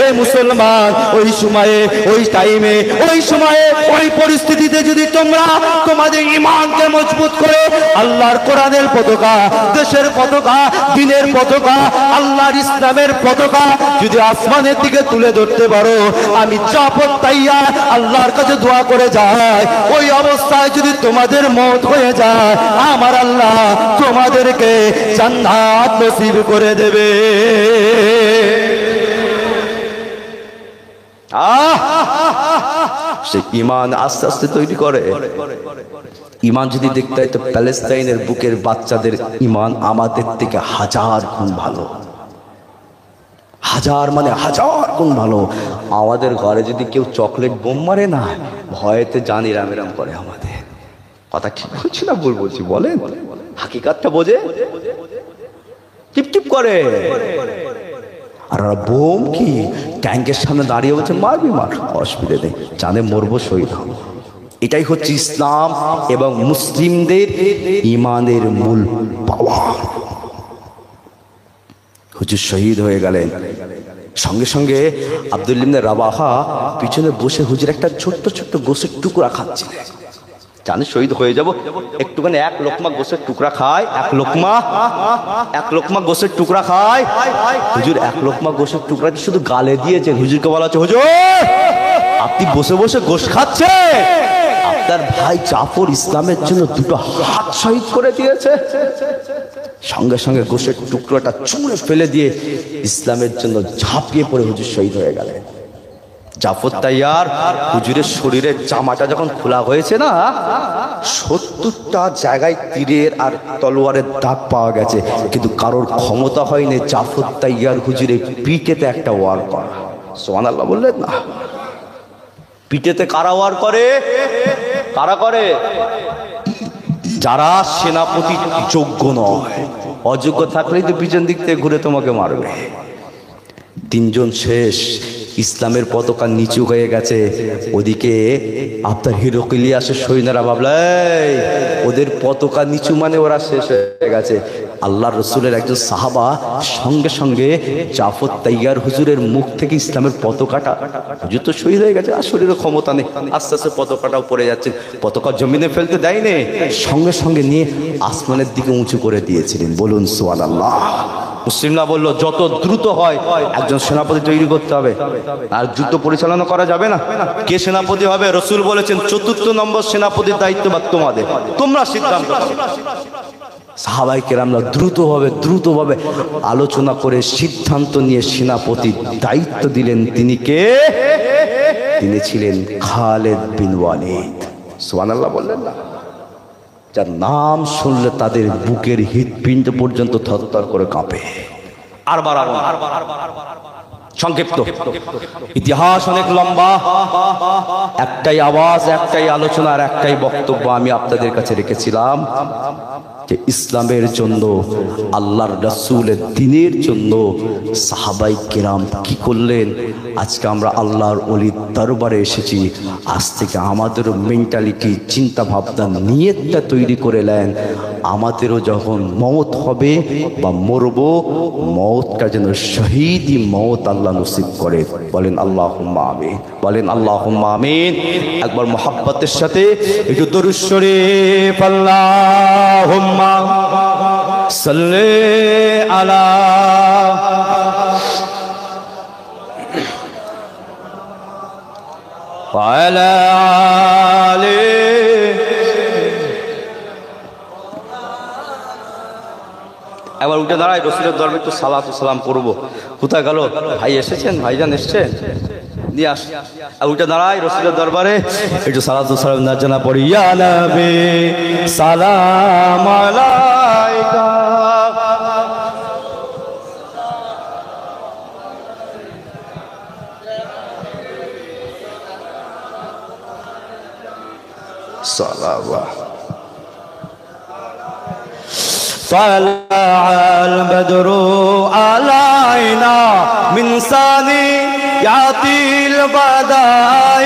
এই মুসলমান ওই সময়ে, ওই টাইমে, ওই সময়ে, ওই পরিস্থিতিতে যদি তোমরা তোমাদের ঈমানকে মজবুত করে আল্লাহর কোরআনের পতাকা, দেশের পতাকা, দ্বীনের পতাকা, আল্লাহর ইসলামের পতাকা যদি আসমানের দিকে তুলে ধরতে পারো, আমি জাফর তাইয়ার আল্লাহর কাছে দোয়া করে যাই, ওই অবস্থায় যদি তোমাদের মওত হয়ে যায়, আমার আল্লাহ তোমাদেরকে জান্নাত নসিব করে দেবে। সে ঈমান আস্তে আস্তে তৈরি করে। ঈমান যদি দেখতে হয় তো প্যালেস্তাইনের বুকের বাচ্চাদের ঈমান আমাদের থেকে হাজার গুণ ভালো, হাজার মানে হাজার গুণ ভালো। আমাদের ঘরে যদি কেউ চকলেট বোম মারে না, ভয়েতে জান এরাম এরাম করে। আমাদের কথা ঠিক বলছি না ভুল বলছি বলেন? হাকিকাতটা বোঝে, টিপ টিপ করে। আর বোম কি ট্যাঙ্কের সামনে দাঁড়িয়ে বলছে মারবি মার, অসুবিধা নেই, জানে মরবো শহীদ হব। এটাই হচ্ছে ইসলাম এবং মুসলিমদের ঈমানের মূল পাওয়ার। হুজুর শহীদ হয়ে গেলেন, সঙ্গে সঙ্গে আব্দুল্লাহ ইবনে রাওয়াহা পিছনে বসে হুজুর একটা ছোট্ট ছোট্ট গোশের টুকরা খাচ্ছিলেন। জানি শহীদ হয়ে যাব, একটুখানি এক লোকমা গোশের টুকরা খায়, এক লোকমা গোশের টুকরা খায়। হুজুর এক লোকমা গোশের টুকরা শুধু গালে দিয়েছেন, হুজুরকে বলা হচ্ছে, হুজুর আপনি বসে বসে গোশ খাচ্ছেন, আপনার ভাই জাফর ইসলামের জন্য দুটো হাত শহীদ করে দিয়েছে। সঙ্গে সঙ্গে গোশের টুকরোটা চুমড়ে ফেলে দিয়ে ইসলামের জন্য ঝাঁপিয়ে পড়ে হুজুর শহীদ হয়ে গেলেন। জাফর তাইয়ার হুজুরের শরীরের জামাটা যখন খোলা হয়েছে না, 70টা জায়গায় তীরের আর তলোয়ারের দাগ পাওয়া গেছে, কিন্তু কারোর ক্ষমতা হয়নি জাফর তাইয়ার হুজুরের পিঠেতে একটা ওয়ার করা। সুবহানাল্লাহ বললেন না? পিঠেতে কারা ওয়ার করে? কারা করে? যারা সেনাপতি যোগ্য নয়। অযোগ্য থাকলেই তো পিছন দিক থেকে ঘুরে তোমাকে মারবে। 3 জন শেষ, ইসলামের পতাকা নিচু হয়ে গেছে। ওদিকে আপনার হিরোকিলিয়াসের সৈন্যরা ভাবলে ওদের পতাকা নিচু মানে ওরা শেষ হয়ে গেছে। আল্লাহ রসুলের একজন সাহাবা সঙ্গে সঙ্গে জাফর তাইয়ার হুজুরের মুখ থেকে ইসলামের পতাকাটা, হুজুর তো শহীদ হয়ে গেছে আর শরীরের ক্ষমতা নেই, আস্তে আস্তে পতাকাটাও পড়ে যাচ্ছে, পতাকা জমিনে ফেলতে দেয়নি, সঙ্গে সঙ্গে নিয়ে আসমানের দিকে উঁচু করে দিয়েছিলেন। বলুন সুবহানাল্লাহ। মুসলিমরা বলল যত দ্রুত হয় একজন সেনাপতি তৈরি করতে হবে, আর যুদ্ধ পরিচালনা করা যাবে না। কে সেনাপতি হবে? রসুল বলেছেন 4 নম্বর সেনাপতির দায়িত্ব বা তোমাদের, তোমরা সিদ্ধান্ত করো। সাহাবায়ে কেরামরা দ্রুতভাবে আলোচনা করে সিদ্ধান্ত নিয়ে সেনাপতির দায়িত্ব দিলেন। তিনি কে? তিনি ছিলেন খালিদ বিন ওয়ালিদ। সুবহানাল্লাহ বললেন না? যার নাম শুনলে তাদের বুকের হৃৎপিণ্ড পর্যন্ত থরথর করে কাঁপে। আর বাড়াবো না, সংক্ষিপ্ত ইতিহাস অনেক লম্বা, একটাই আওয়াজ, একটাই আলোচনা আর একটাই বক্তব্য আমি আপনাদের কাছে রেখেছিলাম যে ইসলামের জন্য, আল্লাহর রাসূলের দ্বীনের জন্য সাহাবায়ে কেরাম কি করলেন। আজকে আমরা আল্লাহর ওলির দরবারে এসেছি, আজ থেকে আমাদেরও মেন্টালিটি, চিন্তা ভাবনা, নিয়তটা তৈরি করে নেন। আমাদেরও যখন মওত হবে বা মরব, মওতটা যেন শহীদি মওত আল্লাহ নসিব করে। বলেন আল্লাহুম্মা আমিন, বলেন আল্লাহুম্মা আমিন। একবার মুহাব্বতের সাথে একটু দরুদ শরীফ, আল্লাহুম্মা সাল্লি আলা ওয়া আলা আলি। একবার উঠে দাঁড়ায়, রসুলের দরবারে একটু সালাত ও সালাম করবো। কোথায় গেল ভাই? এসেছেন? ভাইজান এসছেন? দিয়ে আস। আর উঠে দাঁড়ায় রসুলের দরবারে একটু সালাত ও সালাম না জানা পড়ি। ইয়া নবী সালাম আলাইকা, সালাওয়াত। طلع البدر علينا من ثنيات الوداع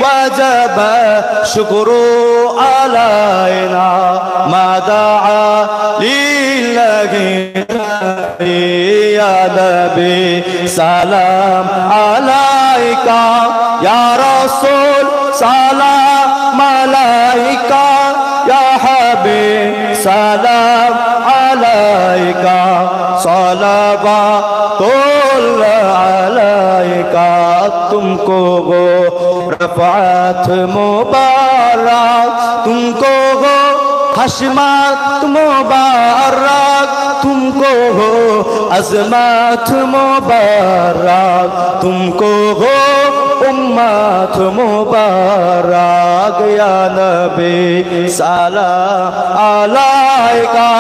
وجب الشكر علينا ما دعا لله يا نبي سلام عليك يا رسول سلام عليك يا حبيب سلام عليك صلواتullah عليك तुमको हो रफ़ात मुबारक तुमको हो हशमत मुबारक तुमको हो अज़मत मुबारक तुमको हो उम्मत मुबारक या नबी सलाम अलैका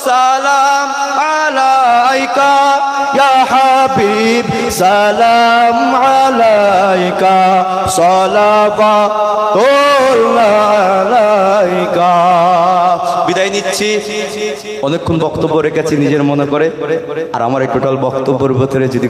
सलाम अलैका या हबीब सलाम अलैका सलावतुल्लाह अलैका। বিদায় নিচ্ছি। অনেকক্ষণ বক্তব্য রেখেছি নিজের মনে করে, আর আমার এই টোটাল বক্তব্যের ভিতরে যদি